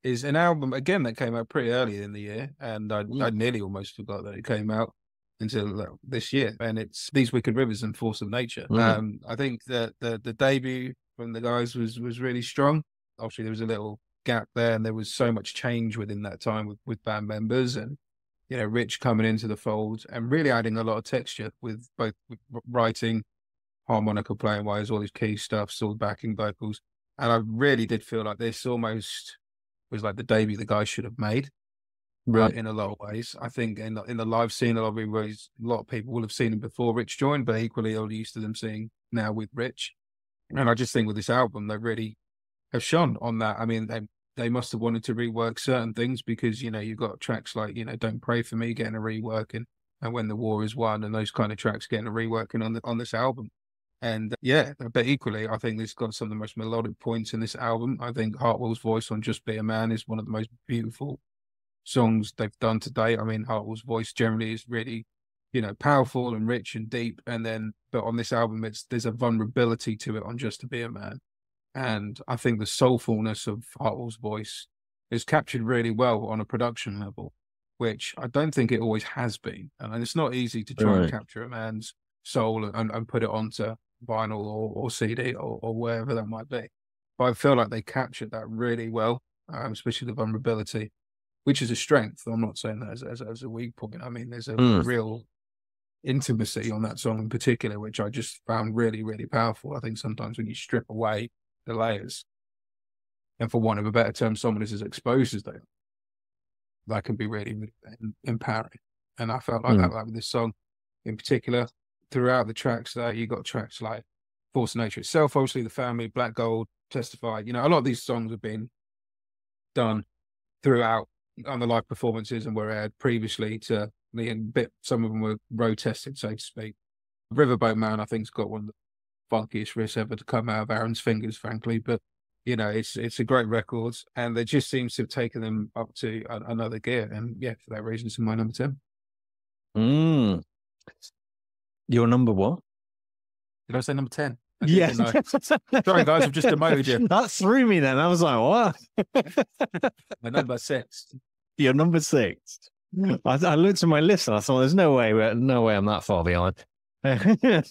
is an album, again, that came out pretty early in the year. And I nearly almost forgot that it came out until this year, and it's These Wicked Rivers and Force of Nature. I think that the debut from the guys was really strong. Obviously, there was a little gap there, and there was so much change within that time with band members, and Rich coming into the fold and really adding a lot of texture with both writing, harmonica playing wise, all his key stuff, still backing vocals. And I really did feel like this almost was like the debut the guys should have made. Right, in a lot of ways. I think in the live scene, a lot of people will have seen him before Rich joined, but equally are used to them seeing now with Rich. And I just think with this album, they really have shone on that. I mean, they must have wanted to rework certain things because, you've got tracks like, Don't Pray For Me getting a rework and When the War Is Won and those kind of tracks getting a reworking on this album. And yeah, but equally, I think this got some of the most melodic points in this album. I think Hartwell's voice on Just Be a Man is one of the most beautiful songs they've done to date. I mean, Hartwell's voice generally is really, powerful and rich and deep. But on this album, there's a vulnerability to it on Just to Be a Man. And I think the soulfulness of Hartwell's voice is captured really well on a production level, which I don't think it always has been. And it's not easy to try and capture a man's soul and put it onto vinyl or CD or wherever that might be. But I feel like they captured that really well, especially the vulnerability, which is a strength. I'm not saying that as a weak point. I mean, there's a real intimacy on that song in particular, which I just found really, really powerful. I think sometimes when you strip away the layers, and for want of a better term, someone is as exposed as they are, that can be really, really empowering. And I felt like that with this song in particular. Throughout the tracks, you got tracks like Force of Nature itself, obviously The Family, Black Gold, Testify. A lot of these songs have been done throughout on the live performances and were aired previously to the bit. Some of them were road tested, so to speak. Riverboat Man, I think, has got one of the funkiest riffs ever to come out of Aaron's fingers, frankly. But it's a great record, and it just seems to have taken them up to another gear. And yeah, for that reason, it's in my number 10. Your number what? Did I say number 10? Yeah. Sorry, guys, I've just demoted you. That threw me then. I was like, what? My number 6. Your number 6. I looked at my list and I thought, there's no way I'm that far behind. Sorry,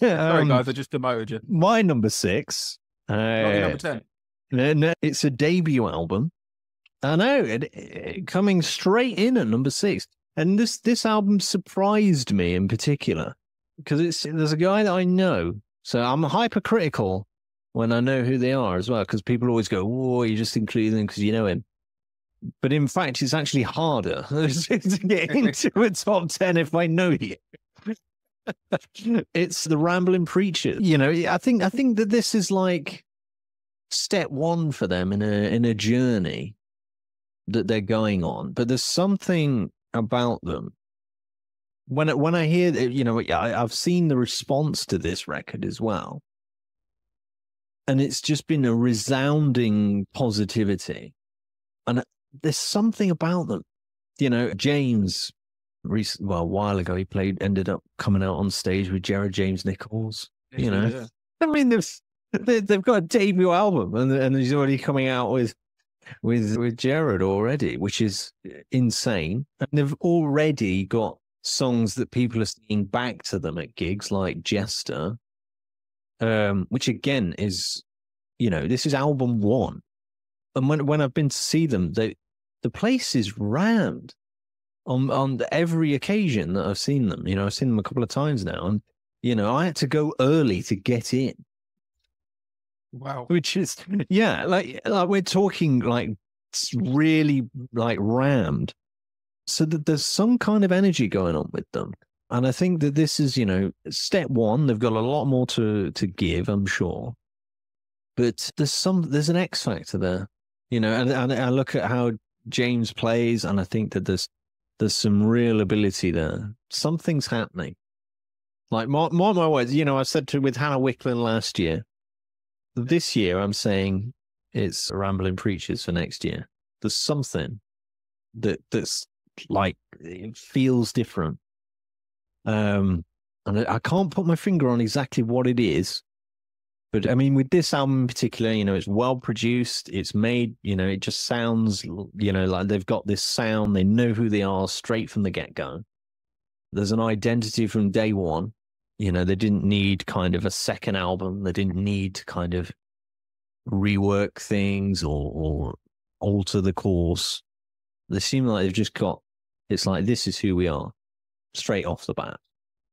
guys, I just demoted you. My number 6. Not your number 10. No, it's a debut album. I know, it coming straight in at number 6. And this album surprised me in particular because there's a guy that I know. So I'm hypercritical when I know who they are as well, because people always go, "Oh, you just include them because you know him." But in fact, it's actually harder to get into a top 10 if I know you. It's the Rambling Preachers. I think that this is like step 1 for them in a journey that they're going on. But there's something about them. When I hear that, I've seen the response to this record as well. And it's just been a resounding positivity. And there's something about them. James, a while ago, ended up coming out on stage with Jared James Nichols. Yeah. I mean, they've got a debut album and he's already coming out with Jared already, which is insane. And they've already got songs that people are singing back to them at gigs like Jester, which again is, this is album 1. And when I've been to see them, the place is rammed on every occasion that I've seen them. I've seen them a couple of times now, and I had to go early to get in. Wow. Which is, yeah, like we're talking like really like rammed. So that there's some kind of energy going on with them. And I think that this is, step 1. They've got a lot more to give, I'm sure. But there's an X factor there, and I look at how James plays, and I think that there's some real ability there. Something's happening. Like, mark my words, I said with Hannah Wicklund last year, this year I'm saying it's Rambling Preachers for next year. There's something that's like, it feels different. And I can't put my finger on exactly what it is. But I mean, with this album in particular, it's well produced. It's made, it just sounds, like they've got this sound. They know who they are straight from the get-go. There's an identity from day one. They didn't need kind of a second album. They didn't need to kind of rework things or alter the course. They seem like they've just got, it's like, this is who we are, straight off the bat.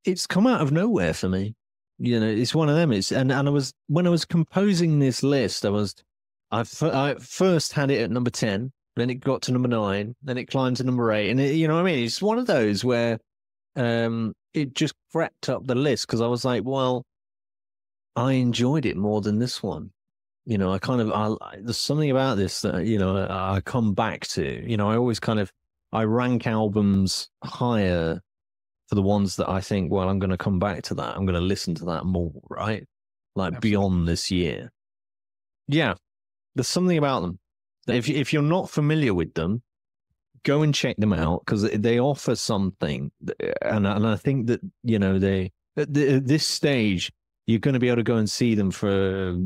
It's come out of nowhere for me. It's one of them. And I was, when I was composing this list, I first had it at number 10, then it got to number 9, then it climbed to number 8. And you know what I mean? It's one of those where it just crept up the list because I was like, well, I enjoyed it more than this one. You know, there's something about this that, you know, I come back to. You know, I always I rank albums higher for the ones that I think, well, I'm going to come back to that. I'm going to listen to that more, right? Like Absolutely. beyond this year. Yeah, there's something about them. If you're not familiar with them, go and check them out because they offer something. And I think that, you know, at this stage, you're going to be able to go and see them for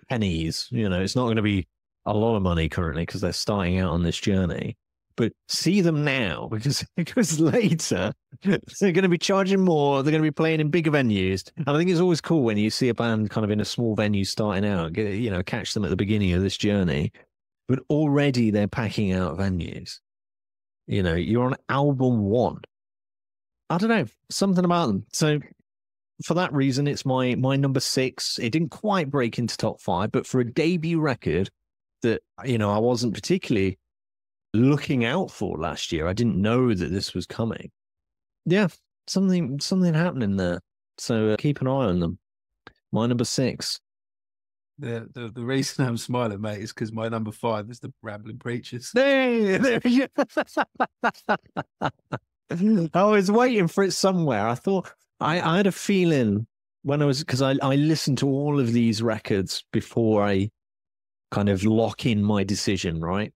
pennies. You know, it's not going to be a lot of money currently because they're starting out on this journey. But see them now because later they're going to be charging more. They're going to be playing in bigger venues. And I think it's always cool when you see a band kind of in a small venue starting out, you know, catch them at the beginning of this journey. But already they're packing out venues. You know, you're on album 1. I don't know, something about them. So for that reason, it's my number 6. It didn't quite break into top 5, but for a debut record that, you know, I wasn't particularly looking out for last year, I didn't know that this was coming. Yeah, something happening there. So keep an eye on them. My number 6. The reason I'm smiling, mate, is because my number 5 is the Rambling Preachers. There you I was waiting for it somewhere. I thought I had a feeling when because I listened to all of these records before I kind of lock in my decision, right?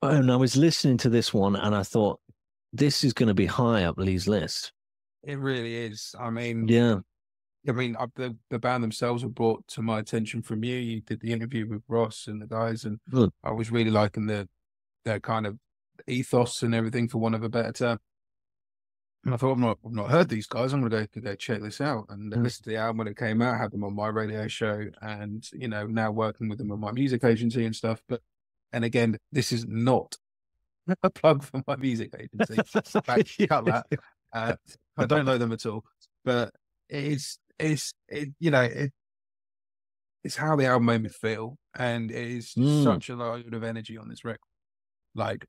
And I was listening to this one and I thought, this is going to be high up Lee's list. It really is. I mean, yeah. The band themselves were brought to my attention from you. You did the interview with Ross and the guys, and I was really liking their kind of ethos and everything, for want of a better term. And I thought, I've not heard these guys. I'm going to go check this out. And listen to the album when it came out, had them on my radio show, and, you know, now working with them on my music agency and stuff. And again, this is not a plug for my music agency. Cut that. I don't know them at all, but it's how the album made me feel, and it is such a load of energy on this record. Like,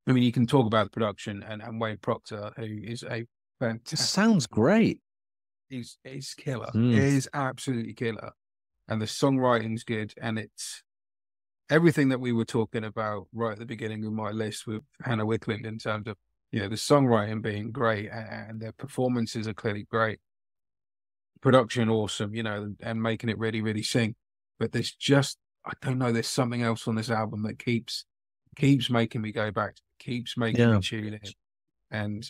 I mean, you can talk about the production and Wayne Proctor, who is a fantastic. Sounds great. He's killer. It is absolutely killer, and the songwriting's good, and it's everything that we were talking about right at the beginning of my list with Hannah Wickland in terms of, you know, the songwriting being great and their performances are clearly great. Production awesome, you know, and making it really, really sing. But there's just, I don't know, there's something else on this album that keeps making me go back, keeps making me tune in. And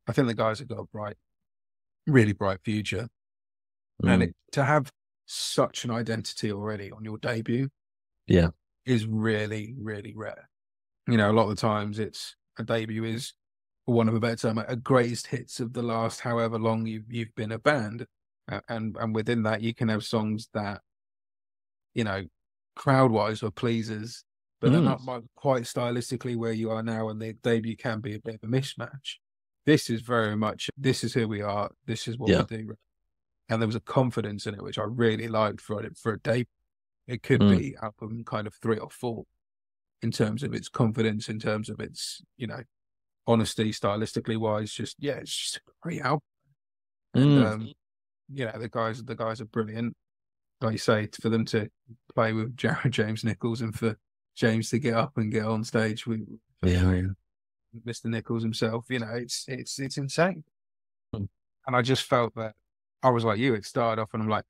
I think the guys have got a really bright future. And to have such an identity already on your debut is really, really rare. You know, a lot of the times a debut is, for want of a better term, a greatest hits of the last however long you've been a band. And within that, you can have songs that, you know, crowd-wise are pleasers, but they're not quite stylistically where you are now, and the debut can be a bit of a mismatch. This is very much, this is who we are, this is what we do. And there was a confidence in it, which I really liked for a debut. It could be album kind of 3 or 4 in terms of its confidence, in terms of its, you know, honesty, stylistically wise. It's just a great album. And, you know, the guys are brilliant. Like you say, for them to play with James Nichols and for James to get up and get on stage with Mr. Nichols himself, you know, it's insane. And I just felt that I was like you. It started off and I'm like,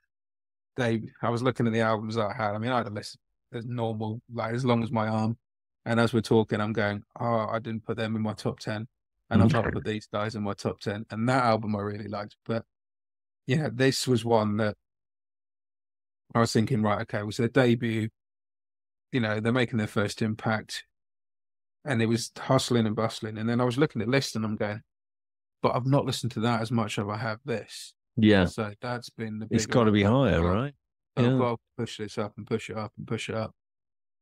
I was looking at the albums that I had. I mean, I had a list as normal, like as long as my arm. And as we're talking, I'm going, oh, I didn't put them in my top 10. And I've not put these guys in my top 10. And that album I really liked. But yeah, this was one that I was thinking, right, okay, it was their debut. You know, they're making their first impact. And it was hustling and bustling. And then I was looking at the list and I'm going, but I've not listened to that as much as I have this. Yeah. So that's been the big. It's got to be higher, right? I've got to push this up and push it up and push it up.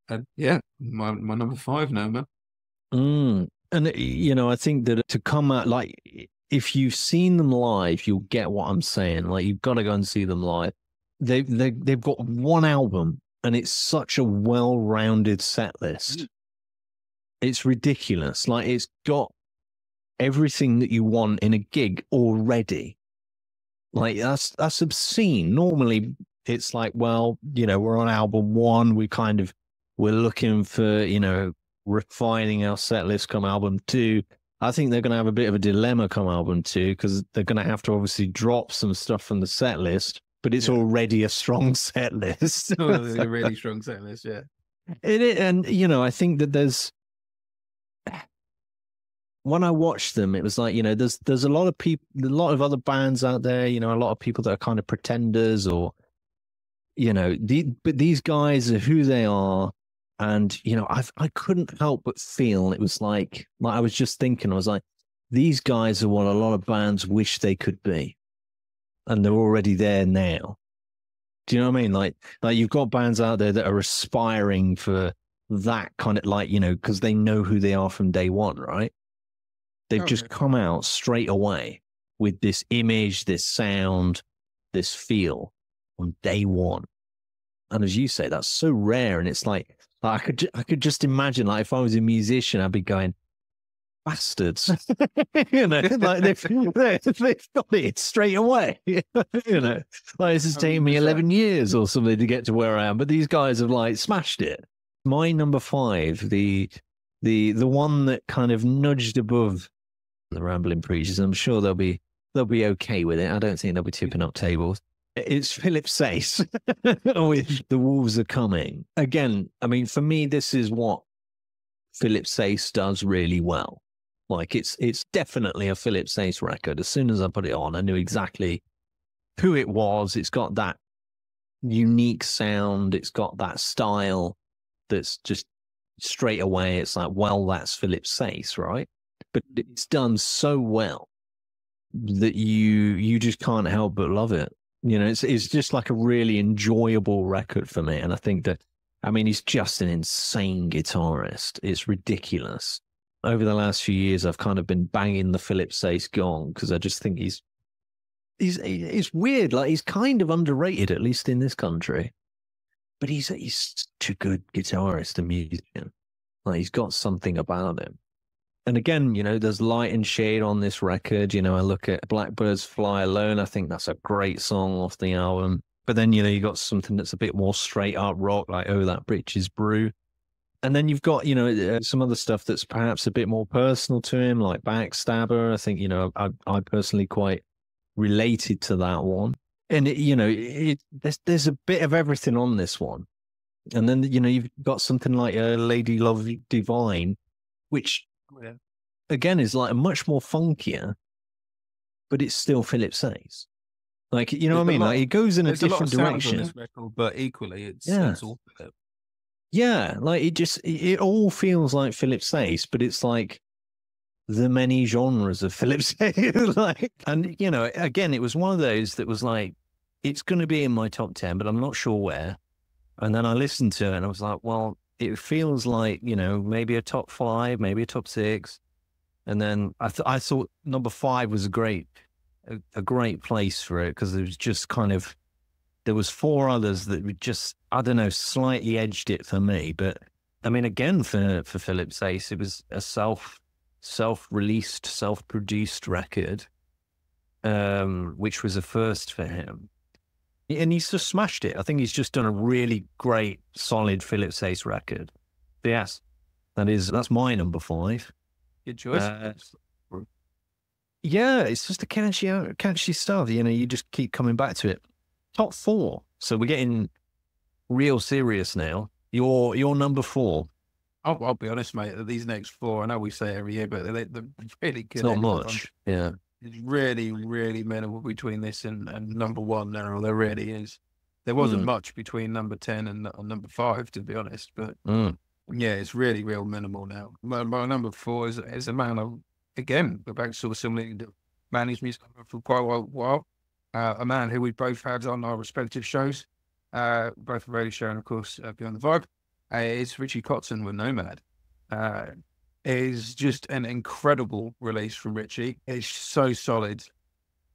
And yeah, my number 5 now, man. And, you know, I think that to come out, like, if you've seen them live, you'll get what I'm saying. Like, you've got to go and see them live. They've got one album, and it's such a well-rounded set list. It's ridiculous. Like, it's got everything that you want in a gig already. Like, that's obscene. Normally, it's like, well, we're on album 1. We're looking for, refining our set list come album 2. I think they're going to have a bit of a dilemma come album 2 because they're going to have to obviously drop some stuff from the set list, but it's already a strong set list. A really strong set list, yeah. And, I think that when I watched them, it was like, there's a lot of people, a lot of other bands out there, a lot of people that are kind of pretenders or, but these guys are who they are. And, I couldn't help but feel it was like I was just thinking, I was like, these guys are what a lot of bands wish they could be. And they're already there now. Do you know what I mean? Like you've got bands out there that are aspiring for that kind of because they know who they are from day one, right? They've just come out straight away with this image, this sound, this feel on day one. And as you say, that's so rare. And it's like I could just imagine, like, if I was a musician, I'd be going, bastards, like they've got it straight away. Like this has taken me 11 years or something to get to where I am, but these guys have like smashed it. My number 5, the one that kind of nudged above the Rambling Preachers. I'm sure they'll be okay with it. I don't think they'll be tipping up tables. It's Philip Sayce with The Wolves Are Coming. Again, I mean, for me, this is what Philip Sayce does really well. Like, it's definitely a Philip Sayce record. As soon as I put it on, I knew exactly who it was. It's got that unique sound. It's got that style that's just straight away. It's like, well, that's Philip Sayce, right? But it's done so well that you just can't help but love it. It's just like a really enjoyable record for me. And I think that, I mean, he's just an insane guitarist. It's ridiculous. Over the last few years, I've kind of been banging the Philip Sayce gong because I just think he's weird. Like, he's kind of underrated, at least in this country. But he's such a good guitarist and musician. Like, he's got something about him. And again, there's light and shade on this record. I look at Blackbirds Fly Alone. I think that's a great song off the album. But then, you got something that's a bit more straight up rock, like Oh, That Britches Brew. And then you've got, some other stuff that's perhaps a bit more personal to him, like Backstabber. I think, I personally quite related to that one. And, there's a bit of everything on this one. And then, you've got something like Lady Love Divine, which, again, is like a much more funkier, but it's still Philip Sayce. Like, what I mean? Like, it goes in a different direction. On this record, but equally, it's all Philip. Yeah, like it all feels like Philip Sayce, but it's like the many genres of Philip Sayce. And again, it was one of those that was like, it's going to be in my top 10, but I'm not sure where. And then I listened to it and I was like, well, it feels like, maybe a top 5, maybe a top 6. And then I thought number 5 was a great place for it because it was just kind of, there was 4 others that would just, I don't know, slightly edged it for me. But I mean, again, for Philip Sayce, it was a self-released, self-produced record, which was a first for him. And he's just smashed it. I think he's just done a really great, solid Philip Sayce record. But yes, that's my number 5. Good choice. Yeah, it's just a catchy stuff. You just keep coming back to it. Top 4. So we're getting real serious now. Your number 4. I'll be honest, mate. These next 4, I know we say it every year, but they're really good. It's not much. Yeah. It's really, really minimal between this and number 1 now. There really is. There wasn't much between number 10 and number 5, to be honest. But yeah, it's really real minimal now. My number 4 is a man, again, we're back to sort of similar man who's music for quite a while. A man who we both had on our respective shows, both a radio show and, of course, Beyond the Vibe, is Richie Kotzen with Nomad. Is just an incredible release from Richie. It's so solid.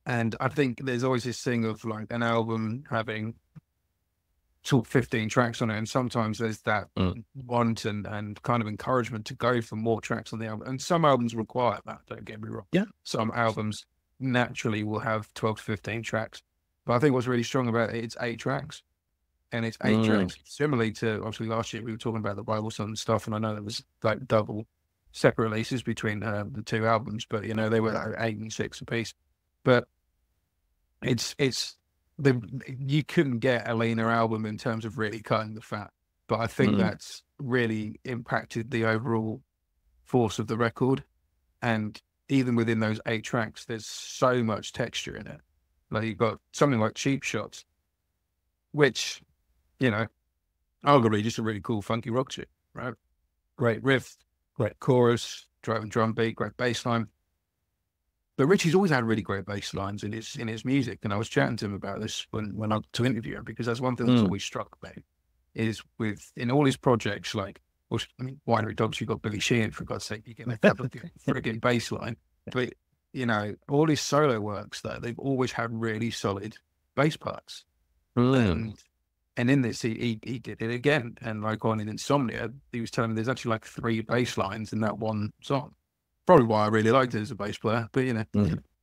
And I think there's always this thing of like an album having sort of 15 tracks on it. And sometimes there's that want and kind of encouragement to go for more tracks on the album. And some albums require that, don't get me wrong. Yeah. Some albums naturally will have 12 to 15 tracks. But I think what's really strong about it, it's 8 tracks. And it's 8 tracks. Similarly to, obviously, last year we were talking about the Bible Sun stuff, and I know there was like double separate releases between the 2 albums, but you know, they were like 8 and 6 apiece. But it's you couldn't get a leaner album in terms of really cutting the fat. But I think that's really impacted the overall force of the record. And even within those 8 tracks, there's so much texture in it. Like you've got something like Cheap Shots, which, you know, arguably just a really cool funky rock shit, right? Great riff, great chorus, driving drum beat, great bass line. But Richie's always had really great bass lines in his music, and I was chatting to him about this when I to interview him, because that's one thing that's always struck me, is in all his projects, like, well, I mean, Winery Dogs, you've got Billy Sheehan, for God's sake, you get a frigging bass line. But, you know, all his solo works, though, they've always had really solid bass parts. And in this, he did it again. And like on in Insomnia, he was telling me there's actually like 3 bass lines in that one song. Probably why I really liked it as a bass player, but you know,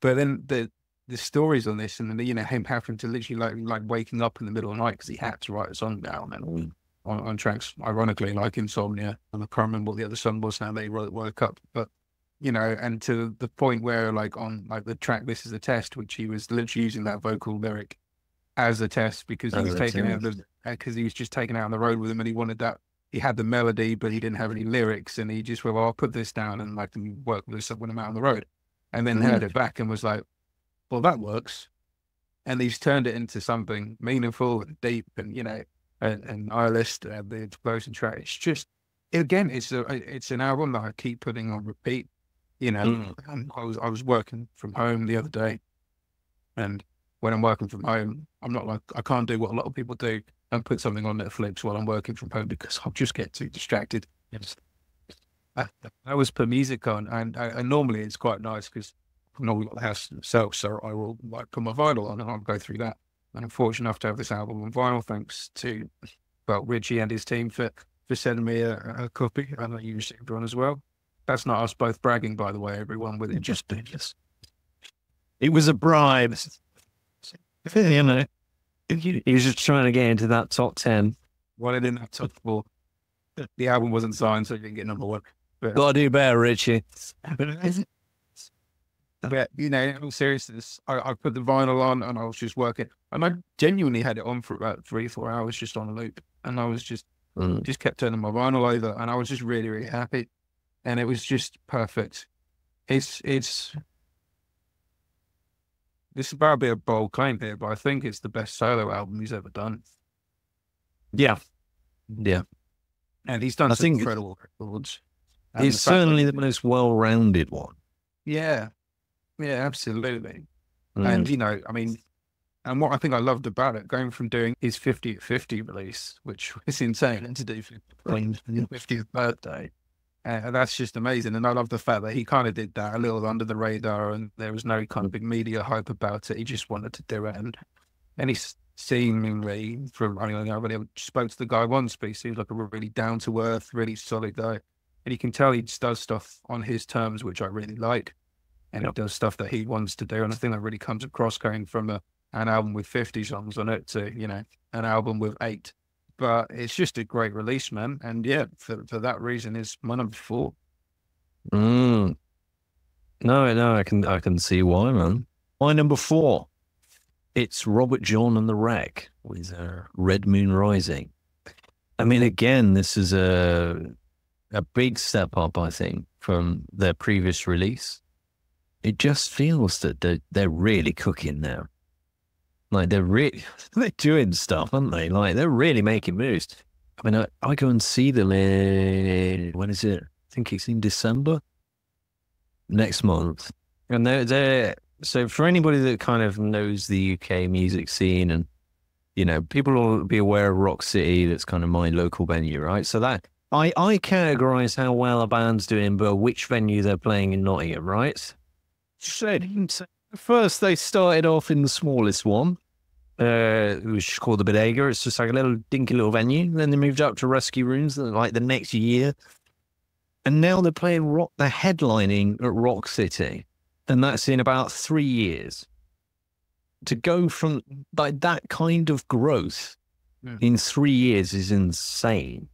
but then the stories on this, and then, you know, him having to literally like waking up in the middle of the night because he had to write a song down, and on tracks, ironically, like Insomnia, and I can't remember what the other song was now, they woke up, but you know, and to the point where like on like the track This Is a Test, which he was literally using that vocal lyric as a test because he was taking out because he was just taking out on the road with him, and he wanted that. He had the melody, but he didn't have any lyrics, and he just went, well, I'll put this down and like work with this when I'm out on the road. And then heard it back and was like, well, that works. And he's turned it into something meaningful and deep, and, you know, and Nihilist, the Explosion track. It's just, again, it's an album that I keep putting on repeat, you know. And I was working from home the other day, and when I'm working from home, I'm not like, I can't do what a lot of people do and put something on Netflix while I'm working from home, because I'll just get too distracted. I was put music on, and normally it's quite nice because I've normally got the house itself, so I will like put my vinyl on and I'll go through that. And I'm fortunate enough to have this album on vinyl, thanks to, well, Richie and his team for sending me a copy, and I you received one as well. That's not us both bragging, by the way, everyone, with it just being this. It was a bribe. You know, he was just trying to get into that top 10. Well, it didn't have top 4. The album wasn't signed, so you didn't get number 1. But, gotta do better, Richie. But, you know, in all seriousness, I put the vinyl on and I was just working, and I genuinely had it on for about 3-4 hours just on a loop, and I was just kept turning my vinyl over, and I was just really, really happy, and it was just perfect. This is about to be a bold claim here, but I think it's the best solo album he's ever done. Yeah. And he's done some incredible records. It's certainly the most well-rounded one. Yeah, absolutely. And, you know, I mean, and what I think I loved about it, going from doing his 50 at 50 release, which was insane, and to do for his 50th birthday. That's just amazing. And I love the fact that he kind of did that a little under the radar, and there was no kind of big media hype about it. He just wanted to do it. And he seemingly, from, I mean, I really spoke to the guy once, but he seems like a really down to earth, really solid guy. And you can tell he does stuff on his terms, which I really like. And he does stuff that he wants to do. And I think that really comes across going from an album with 50 songs on it to, you know, an album with 8. But it's just a great release, man. And yeah, for that reason, is my number 4. No, I can see why, man. My number 4, it's Robert John and the Wreck with Red Moon Rising. I mean, again, this is a big step up, I think, from their previous release. It just feels that they're really cooking now. Like they're doing stuff, aren't they? Like they're really making moves. I mean, I go and see them when is it? I think it's in December next month. And they're so for anybody that kind of knows the UK music scene, and you know, people will be aware of Rock City. That's kind of my local venue, right? So that I categorize how well a band's doing by which venue they're playing in Nottingham, right? So first they started off in the smallest one, which is called the Bodega. It's just like a little dinky little venue. Then they moved up to Rescue Rooms like the next year. And now they're playing they're headlining at Rock City. And that's in about 3 years. to go from like that kind of growth in 3 years is insane.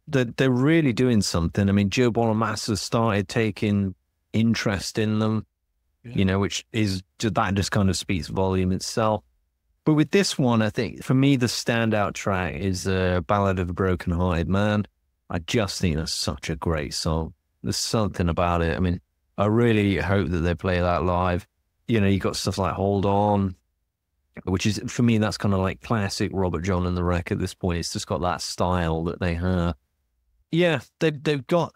They're really doing something. I mean, Joe Bonamassa started taking interest in them, you know, which is that just kind of speaks volume itself. But with this one, I think for me, the standout track is Ballad of a Broken Hearted Man. I just think that's such a great song. There's something about it. I mean, I really hope that they play that live. You know, you got stuff like Hold On, which is, for me, that's kind of like classic Robert John and the Wreck at this point. It's just got that style that they have. Yeah, they've got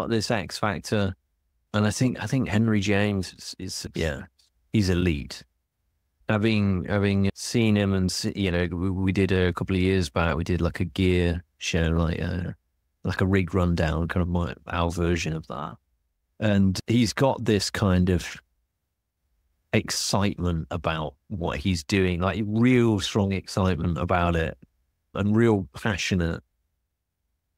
this X factor. And I think Henry James is he's elite. Having seen him, and you know, we did a couple of years back, we did like a gear show, like a rig rundown, kind of our version of that. And he's got this kind of excitement about what he's doing, like real strong excitement about it, and real passionate,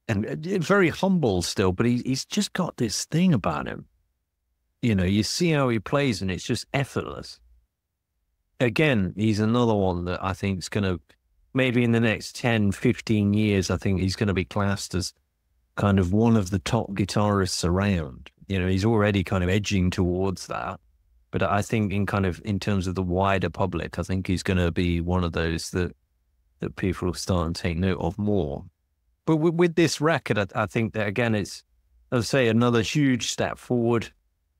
and very humble still. But he's just got this thing about him. You know, you see how he plays, and it's just effortless. Again, he's another one that I think is going to, maybe in the next 10, 15 years, I think he's going to be classed as kind of one of the top guitarists around. You know, he's already kind of edging towards that. But I think in terms of the wider public, I think he's going to be one of those that people will start and take note of more. But with this record, I think that, again, it's, as I say, another huge step forward.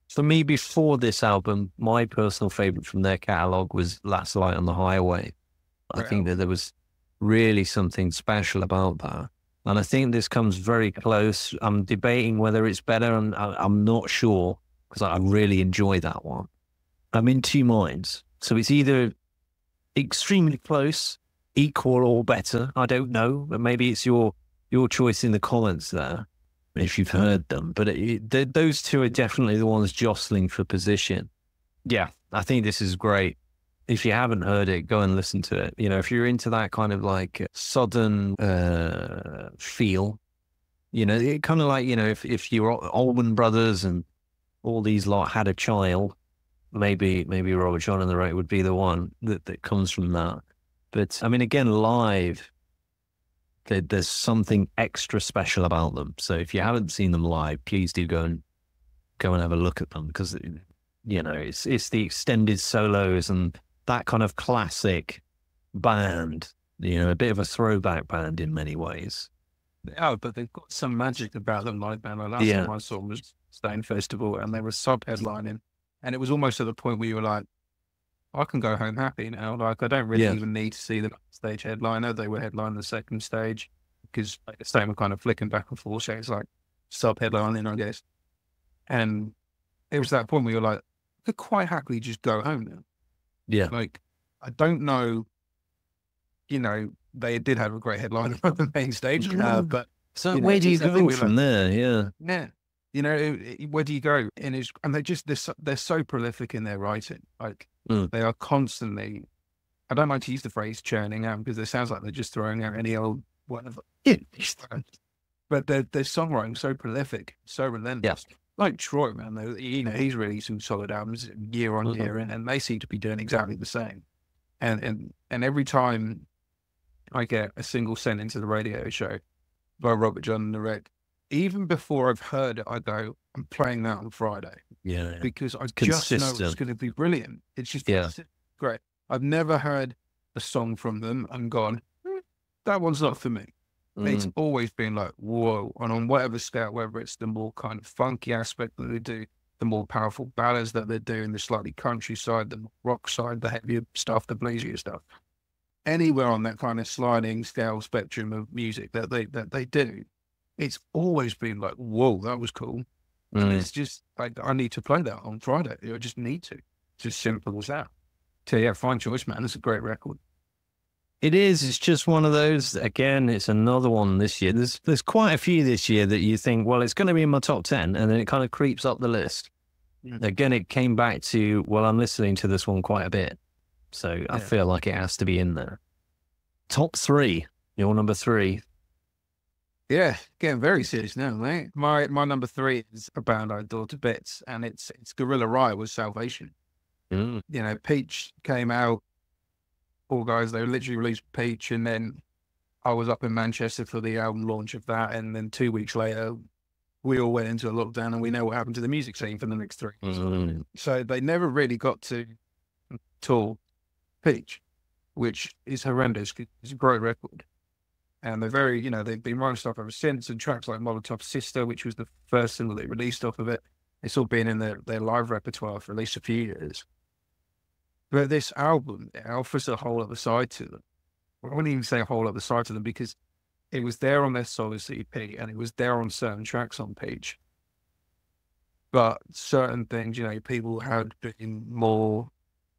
For me, before this album, my personal favorite from their catalog was Last Light on the Highway. I think that there was really something special about that. And I think this comes very close. I'm debating whether it's better, and I'm not sure, because I really enjoy that one. I'm in two minds. So it's either extremely close, equal, or better. I don't know, but maybe it's your choice in the comments there, if you've heard them. But those two are definitely the ones jostling for position. Yeah, I think this is great. If you haven't heard it, go and listen to it. You know, if you're into that kind of like southern feel, you know, it kind of like, you know, if you're Allman Brothers and all these lot had a child, maybe Robert John and the Wreck would be the one that comes from that. But I mean, again, live, there's something extra special about them. So if you haven't seen them live, please do go and have a look at them, because, you know, it's the extended solos and that kind of classic band, you know, a bit of a throwback band in many ways. Oh, but they've got some magic about them, live band. Like last time I saw them was Stain Festival, and they were sub-headlining, and it was almost at the point where you were like, I can go home happy now. Like, I don't really even need to see the stage headliner. They were headlining the second stage, because like the same were kind of flicking back and forth. So it's like sub-headlining, I guess. And it was that point where you're like, I could quite happily just go home now. Yeah. Like, I don't know, you know, they did have a great headliner on the main stage, but so where do you go from there? Yeah. You know, where do you go? And they're so prolific in their writing. Like, they are constantly, I don't like to use the phrase churning out, because it sounds like they're just throwing out any old whatever. Yeah. But their songwriting so prolific, so relentless. Yeah. Like Troy, man, you know, he's released some solid albums year on year, and they seem to be doing exactly the same. And every time I get a single sent into the radio show by Robert John and the Wreck, even before I've heard it, I go, I'm playing that on Friday. Yeah. Because I just know it's going to be brilliant. It's just great. I've never heard a song from them and gone, that one's not for me. It's always been like, whoa. And on whatever scale, whether it's the more kind of funky aspect that they do, the more powerful ballads that they're doing, the slightly country side, the rock side, the heavier stuff, the bluesier stuff. Anywhere on that kind of sliding scale spectrum of music that they do, it's always been like, whoa, that was cool. And it's just like, I need to play that on Friday. I just need to. It's as simple as that. So yeah, fine choice, man. It's a great record. It is. It's just one of those. Again, it's another one this year. There's quite a few this year that you think, well, it's going to be in my top 10, and then it kind of creeps up the list. Again, it came back to, well, I'm listening to this one quite a bit, so I feel like it has to be in there. Top 3. Your number 3. Yeah, getting very serious now, mate. My number 3 is a band I adore to bits, and it's Gorilla Riot with Salvation. Mm. You know, Peach came out, all guys, they literally released Peach, and then I was up in Manchester for the album launch of that, and then 2 weeks later, we all went into a lockdown, and we know what happened to the music scene for the next 3 years. Mm. So they never really got to tour Peach, which is horrendous because it's a great record. And they're very, you know, they've been writing stuff ever since, and tracks like Molotov Sister, which was the first single they released off of it, it's all been in their live repertoire for at least a few years. But this album, it offers a whole other side to them. I wouldn't even say a whole other side to them because it was there on their Solace EP and it was there on certain tracks on Peach. But certain things, you know, people had been more,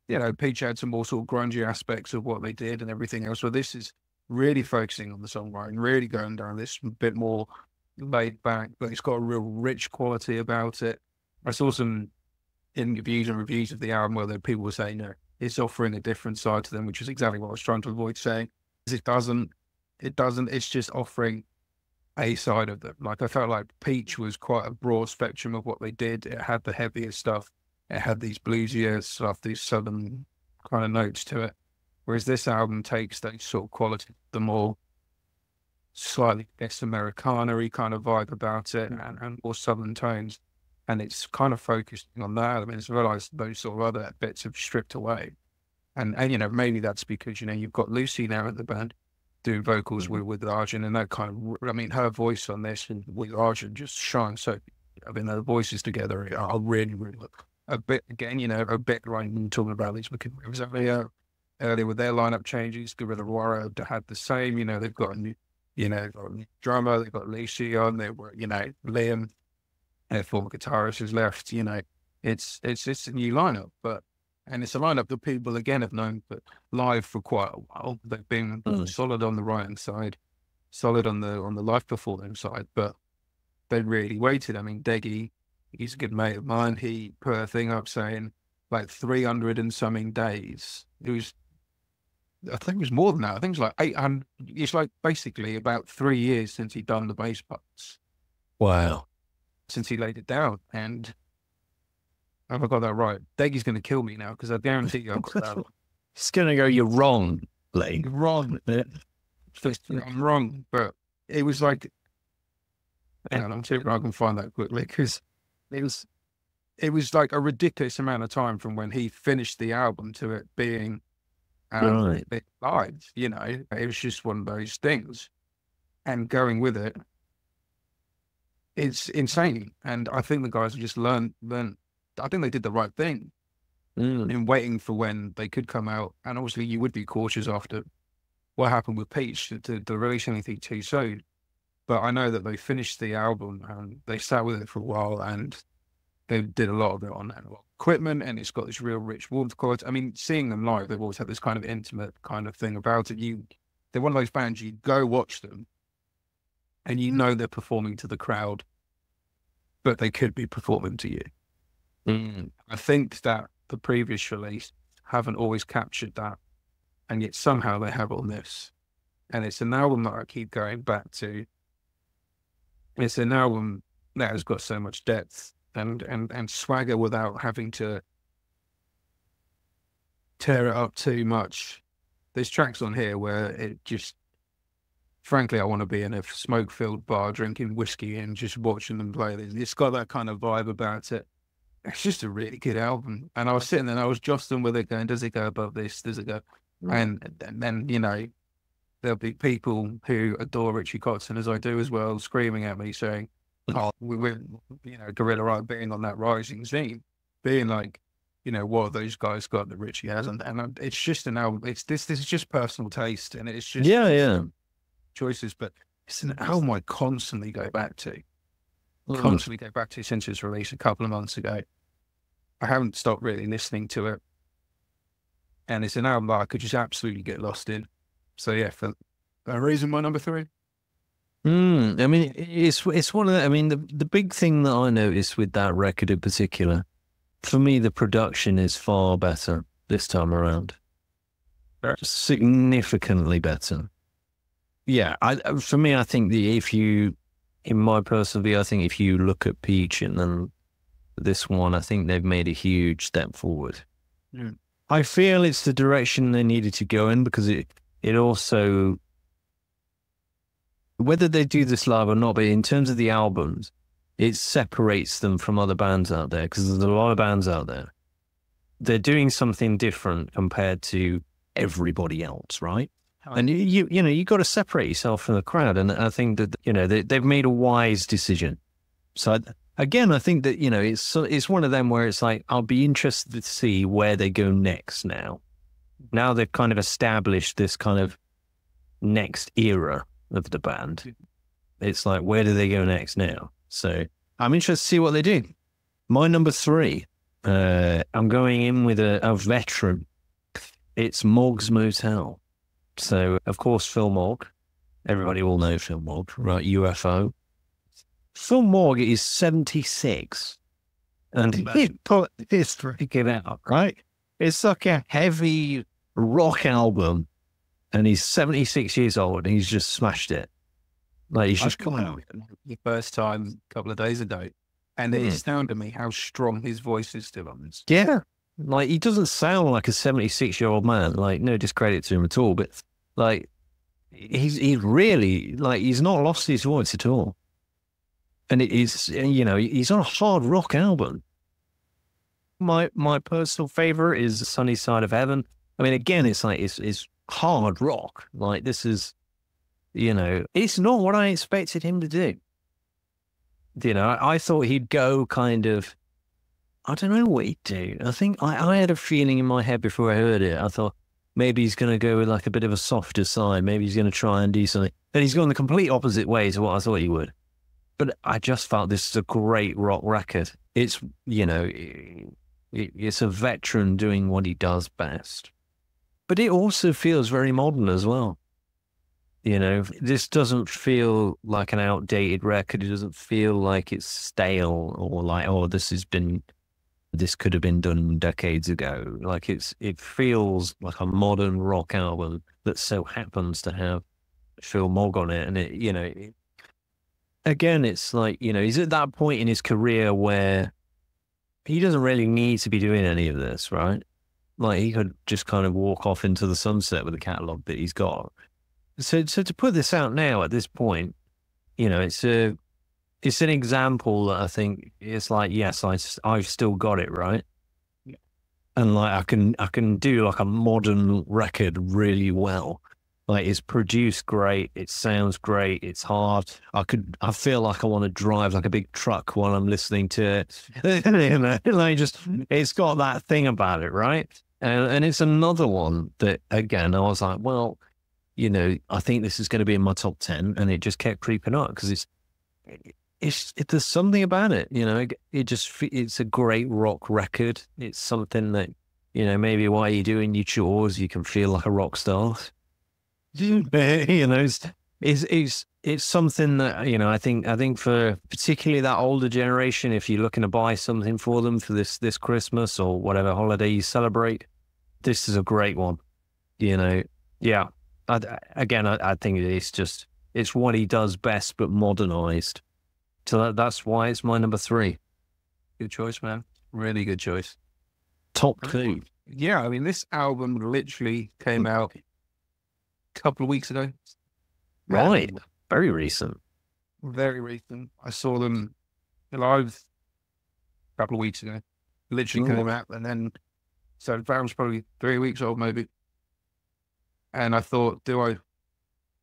you know, Peach had some more sort of grungy aspects of what they did and everything else. So this is really focusing on the songwriting, really going down this bit more laid back, but it's got a real rich quality about it. I saw some interviews and reviews of the album where people were saying, no, it's offering a different side to them, which is exactly what I was trying to avoid saying. It doesn't, it's just offering a side of them. Like I felt like Peach was quite a broad spectrum of what they did. It had the heavier stuff. It had these bluesier stuff, these southern kind of notes to it. Whereas this album takes that sort of quality, the more slightly less Americana-y kind of vibe about it and more southern tones. And it's kind of focusing on that. I mean, it's realized those sort of other bits have stripped away. And you know, maybe that's because, you know, you've got Lucy now at the band doing vocals with Arjun, and that kind of, I mean, her voice on this and with Arjun just shines. So, I mean, their voices together are really, really a bit, again, you know, a bit like talking about these, because it was earlier with their lineup changes. Gorilla Warrior had the same, you know, they've got a new, you know, got a new drummer, they've got Lucy on, they were, you know, Liam, their former guitarist has left, you know, it's a new lineup, and it's a lineup that people again have known, but live for quite a while. They've been solid on the writing side, solid on the live performing side, but they really waited. I mean, Deggy, he's a good mate of mine. He put a thing up saying like 300 and something days. I think it was more than that. I think it was like 800. It's like basically about 3 years since he'd done the bass parts. Wow. Since he laid it down. And have I got that right? Deggy's going to kill me now because I guarantee you I've got that wrong. It's going to go, you're wrong, Lee. Wrong. I'm wrong. But it was like, hang on, I'm sure I can find that quickly because it was like a ridiculous amount of time from when he finished the album to it being right. live, you know. It was just one of those things. And going with it, it's insane. And I think the guys just learned. I think they did the right thing in waiting for when they could come out. And obviously you would be cautious after what happened with Peach to release anything too soon. But I know that they finished the album and they sat with it for a while and they did a lot of it on analog equipment, and it's got this real rich warmth quality. I mean, seeing them live, they've always had this kind of intimate kind of thing about it. They're one of those bands, you go watch them and you know they're performing to the crowd, but they could be performing to you. I think that the previous release haven't always captured that, and yet somehow they have on this. And it's an album that I keep going back to. It's an album that has got so much depth and swagger without having to tear it up too much. There's tracks on here where it just, frankly, I want to be in a smoke-filled bar drinking whiskey and just watching them play this. It's got that kind of vibe about it. It's just a really good album. And I was sitting there and I was jostling with it going, does it go above this? Does it go? And then, you know, there'll be people who adore Richie Kotzen, as I do as well, screaming at me saying, oh, we're, you know, Gorilla Right being on that rising scene, being like, you know, what have those guys got that Richie hasn't? And it's just an album. This is just personal taste, and it's just choices, but it's an album I constantly go back to. Constantly go back to since its release a couple of months ago. I haven't stopped really listening to it, and it's an album that I could just absolutely get lost in. So yeah, for that reason, my number 3. I mean, it's one of the, I mean, the big thing that I noticed with that record in particular, for me, the production is far better this time around. Significantly better. Yeah, for me, I think in my personal view, I think if you look at Peach and then this one, I think they've made a huge step forward. I feel it's the direction they needed to go in, because it also, whether they do this live or not, but in terms of the albums, it separates them from other bands out there, because there's a lot of bands out there. They're doing something different compared to everybody else, right? And you got to separate yourself from the crowd. And I think that, they've made a wise decision. So again, I think that, it's one of them where it's like, I'll be interested to see where they go next now. Now they've kind of established this kind of next era of the band. It's like, where do they go next now? So I'm interested to see what they do. My number 3, I'm going in with a veteran. It's Morg's Motel. So, of course, Phil Morg. Everybody will know Phil Morg, right? UFO. Phil Morg is 76. And he put this freaking out, right? It's like a heavy rock album. And he's 76 years old and he's just smashed it. Like, he's just come out. The first time a couple of days ago. And it astounded me how strong his voice is still on this. Yeah. Like, he doesn't sound like a 76-year-old man. Like, no discredit to him at all. But, like, he's really, like, he's not lost his voice at all. And it is, he's on a hard rock album. My personal favorite is Sunny Side of Heaven. I mean, again, it's like, it's hard rock. Like, this is, it's not what I expected him to do. I thought he'd go kind of, I don't know what he'd do. I think I had a feeling in my head before I heard it. I thought maybe he's going to go with like a bit of a softer side. Maybe he's going to try and do something. Then he's gone the complete opposite way to what I thought he would. But I just felt this is a great rock record. It's, it's a veteran doing what he does best. But it also feels very modern as well. This doesn't feel like an outdated record. It doesn't feel like it's stale or like, oh, this could have been done decades ago. Like, it feels like a modern rock album that so happens to have Phil Mogg on it. And again, it's like, he's at that point in his career where he doesn't really need to be doing any of this, right? Like, he could just kind of walk off into the sunset with the catalog that he's got. So to put this out now at this point, it's an example that I think it's like, yes, I've still got it, right? Yeah. And like, I can do like a modern record really well. Like, it's produced great, it sounds great, it's hard. I feel like I want to drive like a big truck while I'm listening to it. Like, it's got that thing about it, right? And it's another one that, again, I was like, well, I think this is going to be in my top 10, and it just kept creeping up because there's something about it, it's a great rock record. It's something that, maybe while you're doing your chores, you can feel like a rock star. It's something that, I think for particularly that older generation, if you're looking to buy something for them for this Christmas or whatever holiday you celebrate, this is a great one, yeah. I think it's what he does best, but modernized. So that's why it's my number 3. Good choice, man. Really good choice. Top 2. Yeah, I mean, this album literally came out a couple of weeks ago. Right. Very recent. Very recent. I saw them live a couple of weeks ago. Literally came out, and then, so the album's probably 3 weeks old, maybe. And I thought,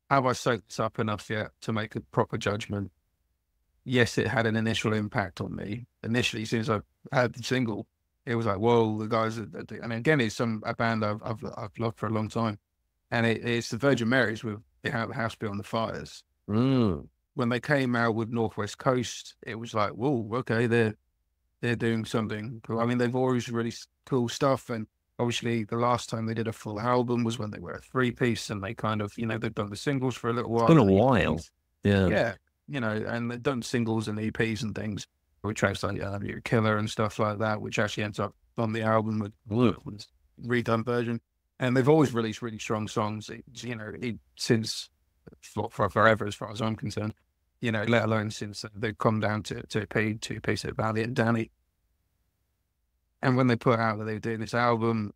have I soaked this up enough yet to make a proper judgment? Yes, it had an initial impact on me. Initially, as soon as I heard the single, it was like, whoa, the guys are, I mean, again, it's a band I've loved for a long time. And it's the Virgin Marys with the House Beyond the Fires. Mm. When they came out with Northwest Coast, it was like, whoa, okay, they're doing something cool. I mean, they've always really cool stuff. And obviously, the last time they did a full album was when they were a 3-piece, and they kind of, they've done the singles for a little while. It's been a while. Yeah. Yeah. And they've done singles and EPs and things with tracks like Your Killer and stuff like that, which actually ends up on the album with redone version. And they've always released really strong songs, since for forever, as far as I'm concerned, let alone since they've come down to two-piece at Valley and Danny. And when they put out that they were doing this album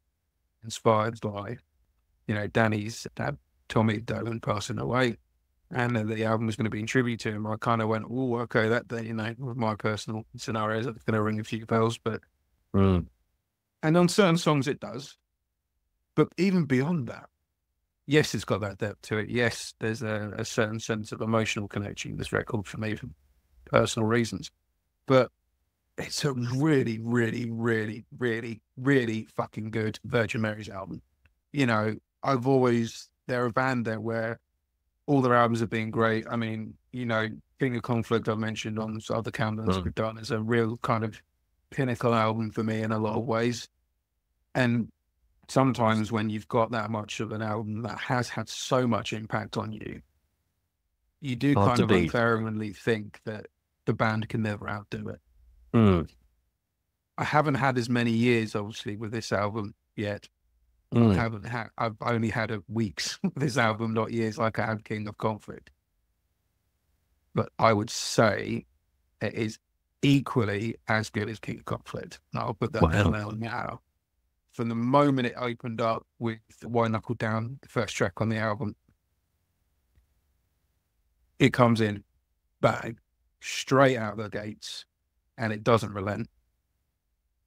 inspired by, Danny's dad, Tommy Dolan, passing away, and that the album was going to be in tribute to him, I kind of went, oh, okay, that, with my personal scenarios, that's going to ring a few bells. But, and on certain songs it does. But even beyond that, yes, it's got that depth to it. Yes, there's a certain sense of emotional connection with this record for me for personal reasons. But it's a really, really, really, really, really fucking good Virgin Mary's album. They're a band there where all their albums have been great. I mean, King of Conflict I mentioned on other countdowns we've done is a real kind of pinnacle album for me in a lot of ways. And sometimes when you've got that much of an album that has had so much impact on you, you do kind of unfairly think that the band can never outdo it. I haven't had as many years, obviously, with this album yet. I've only had weeks with this album, not years like I had King of Conflict. But I would say it is equally as good as King of Conflict. And I'll put that down now. From the moment it opened up with White Knuckle Down, the first track on the album, it comes in bang, straight out of the gates, and it doesn't relent.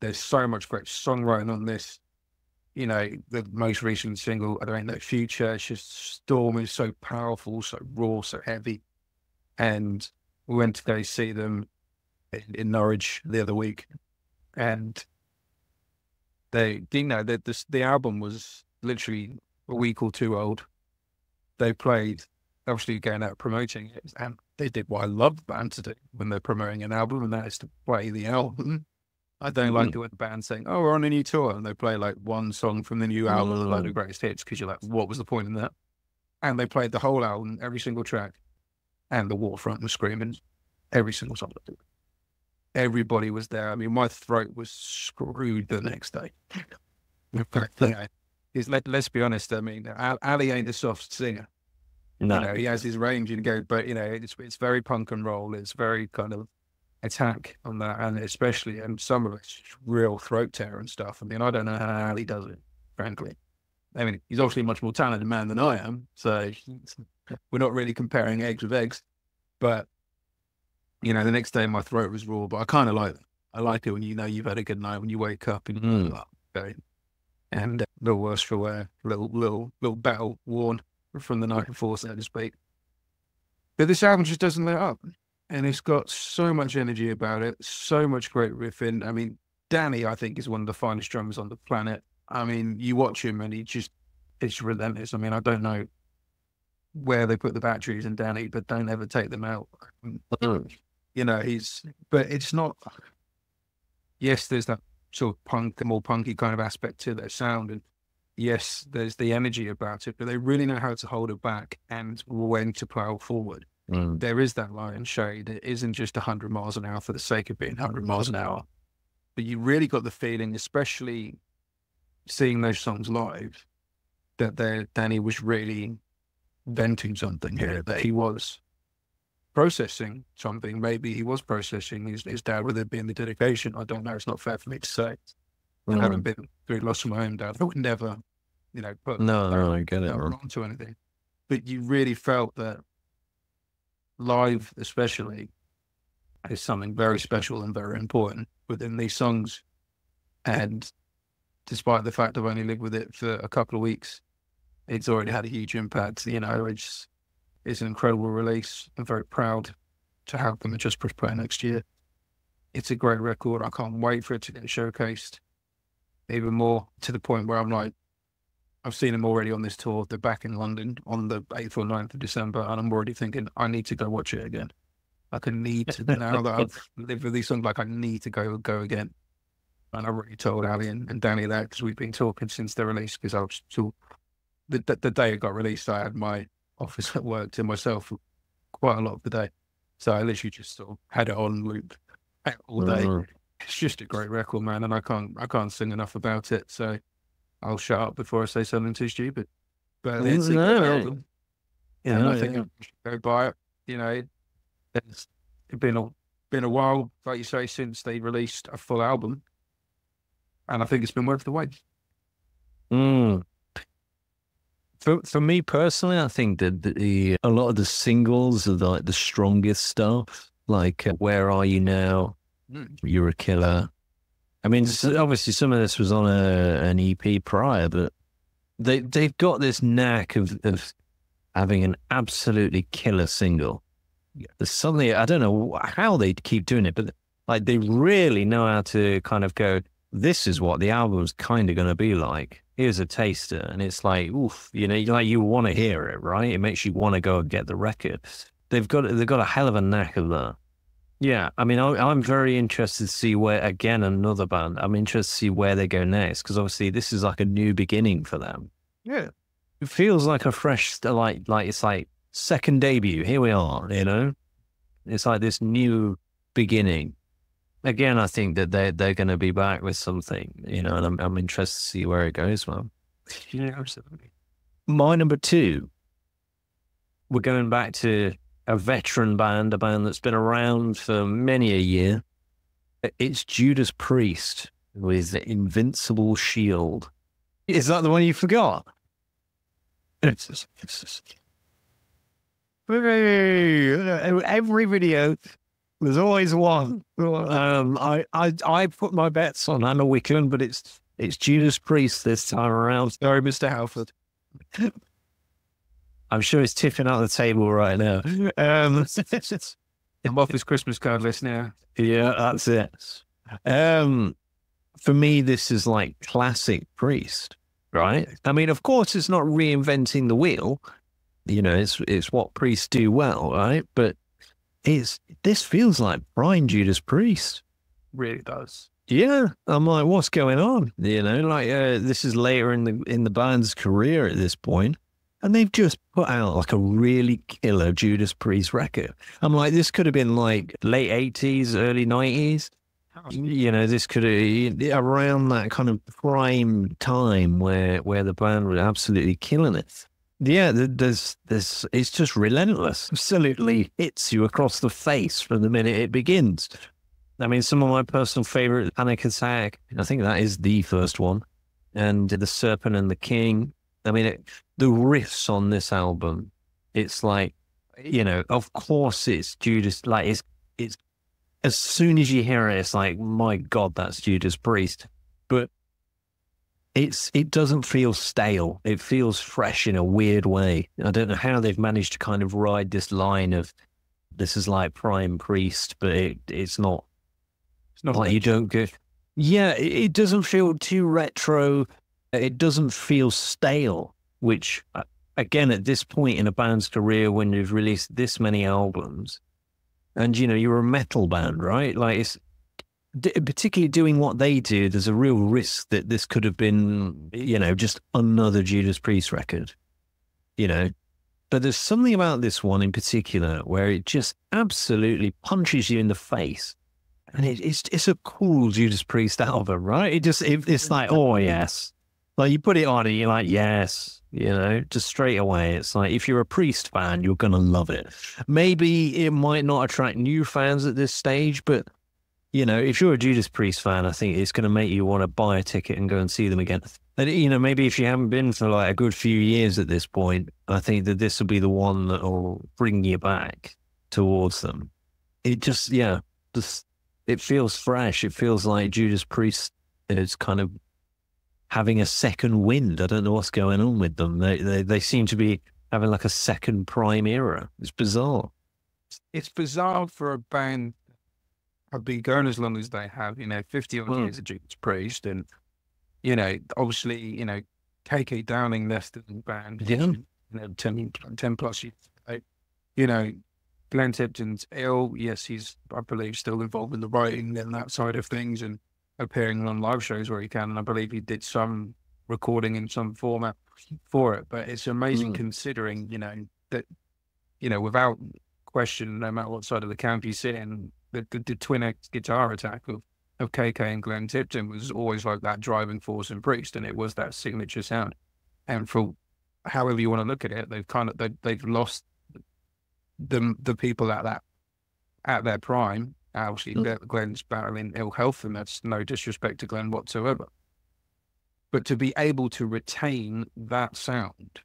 There's so much great songwriting on this. The most recent single, There Ain't No Future, it's just Storm is so powerful, so raw, so heavy. And we went to go see them in Norwich the other week, and the album was literally a week or two old. They played, obviously going out promoting it, and they did what I love the band to do when they're promoting an album, and that is to play the album. I don't like it when the band's saying, oh, we're on a new tour, and they play like one song from the new album, a load of greatest hits, because you're like, what was the point in that? And they played the whole album, every single track, and the Waterfront was screaming every single song. Everybody was there. I mean, my throat was screwed the next day. Let's be honest. I mean, Ali ain't a soft singer. No, he has his range and but it's very punk and roll. It's very kind of attack on that, and especially, and some of it's real throat tear and stuff. I mean, I don't know how Ali does it, frankly. I mean, he's obviously a much more talented man than I am, so we're not really comparing eggs with eggs. But the next day my throat was raw, but I kind of like it. I like it when you've had a good night, when you wake up and okay, and a little worse for wear, little battle worn from the night before, so to speak. But this album just doesn't let up. And it's got so much energy about it, so much great riffing. I mean, Danny, I think, is one of the finest drummers on the planet. I mean, you watch him and it's relentless. I mean, I don't know where they put the batteries in Danny, but don't ever take them out. But it's not, yes, there's that sort of more punky kind of aspect to their sound. And yes, there's the energy about it, but they really know how to hold it back and when to plow forward. There is that line shade. It isn't just 100 miles an hour for the sake of being 100 miles an hour. But you really got the feeling, especially seeing those songs live, that Danny was really venting something here, that he was processing something. Maybe he was processing his dad, with it being the dedication. I don't know. It's not fair for me to say. I haven't been through loss of my own dad. I would never, put I get it onto anything. But you really felt that live, especially, is something very special and very important within these songs. And despite the fact I've only lived with it for a couple of weeks, it's already had a huge impact. It's an incredible release. I'm very proud to have them at Just Push Play next year. It's a great record. I can't wait for it to get showcased even more, to the point where I'm like, I've seen them already on this tour. They're back in London on the 8th or 9th of December, and I'm already now I need to watch it again. Like, I need to, now that I've lived with these songs, like, I need to go again. And I've already told Ali and Danny that, because we've been talking since the release, because I was still, the day it got released, I had my office at work to myself for quite a lot of the day. So I literally just sort of had it on loop all day. It's just a great record, man, and I can't sing enough about it. So I'll shut up before I say something too stupid. But it's a good album. I think I should go buy it. It's been a while, like you say, since they released a full album. and I think it's been worth the wait. Mm. For me personally, I think that a lot of the singles are like the strongest stuff, like Where Are You Now? You're a Killer. I mean, obviously some of this was on an EP prior, but they've got this knack of having an absolutely killer single. There's something, I don't know how they keep doing it, but like they really know how to kind of go, this is what the album's kind of going to be like. Here's a taster. And it's like, oof, you know, like you want to hear it, right? It makes you want to go and get the record. They've got a hell of a knack of that. Yeah, I mean, I'm very interested to see where, again, another band, I'm interested to see where they go next, because obviously this is like a new beginning for them. Yeah. It feels like a fresh, like it's like second debut. Here we are, you know? It's like this new beginning. Again, I think that they're going to be back with something, you know, and I'm interested to see where it goes, man. Yeah, absolutely. My number 2, we're going back to a veteran band, a band that's been around for many a year. It's Judas Priest with Invincible Shield. Is that the one you forgot? Every video, there's always one. I put my bets on Anna Wickland, but it's Judas Priest this time around. Sorry, Mr. Halford. I'm sure he's tipping out the table right now. I'm off his Christmas card list now. Yeah, that's it. For me, this is like classic Priest, right? I mean, of course, it's not reinventing the wheel. You know, it's what Priests do well, right? But this feels like prime Judas Priest. Really does. Yeah, I'm like, what's going on? You know, like this is later in the band's career at this point, and they've just put out like a really killer Judas Priest record. I'm like, this could have been like late 80s, early 90s. You know, this could have around that kind of prime time where the band was absolutely killing it. Yeah, there's it's just relentless. Absolutely hits you across the face from the minute it begins. I mean, some of my personal favorite, Panic Attack, I think that is the first one, and The Serpent and the King. I mean, the riffs on this album, it's like, you know, of course it's Judas, like it's as soon as you hear it, it's like, my God, that's Judas Priest. But it doesn't feel stale. It feels fresh in a weird way. I don't know how they've managed to kind of ride this line of this is like prime Priest, but it's not like you don't go. Yeah, it doesn't feel too retro. It doesn't feel stale, which again, at this point in a band's career, when you've released this many albums, and you know you're a metal band, right? Like it's particularly doing what they do. There's a real risk that this could have been, you know, just another Judas Priest record, you know. But there's something about this one in particular where it just absolutely punches you in the face. And it's a cool Judas Priest album, right? It's like, oh, yes. Like you put it on and you're like, yes, you know, just straight away. It's like, if you're a Priest fan, you're going to love it. Maybe it might not attract new fans at this stage, but, you know, if you're a Judas Priest fan, I think it's going to make you want to buy a ticket and go and see them again. And, you know, maybe if you haven't been for like a good few years at this point, I think that this will be the one that will bring you back towards them. It just, yeah, it feels fresh. It feels like Judas Priest is kind of having a second wind. I don't know what's going on with them. They seem to be having like a second prime era. It's bizarre. It's bizarre for a band have been going as long as they have, you know, 50 odd years of Judas Priest, and, you know, obviously, you know, KK Downing left the band, Yeah. you know, 10 plus years. You know, Glenn Tipton's ill. Yes, he's, I believe, still involved in the writing and that side of things and appearing on live shows where he can. And I believe he did some recording in some format for it. But it's amazing considering, you know, that, you know, without question, no matter what side of the camp you sit in, the twin guitar attack of KK and Glenn Tipton was always like that driving force in Priest, and it was that signature sound. And for however you want to look at it, they've lost the people at their prime, Obviously, Glenn's battling ill health, and that's no disrespect to Glenn whatsoever. But to be able to retain that sound,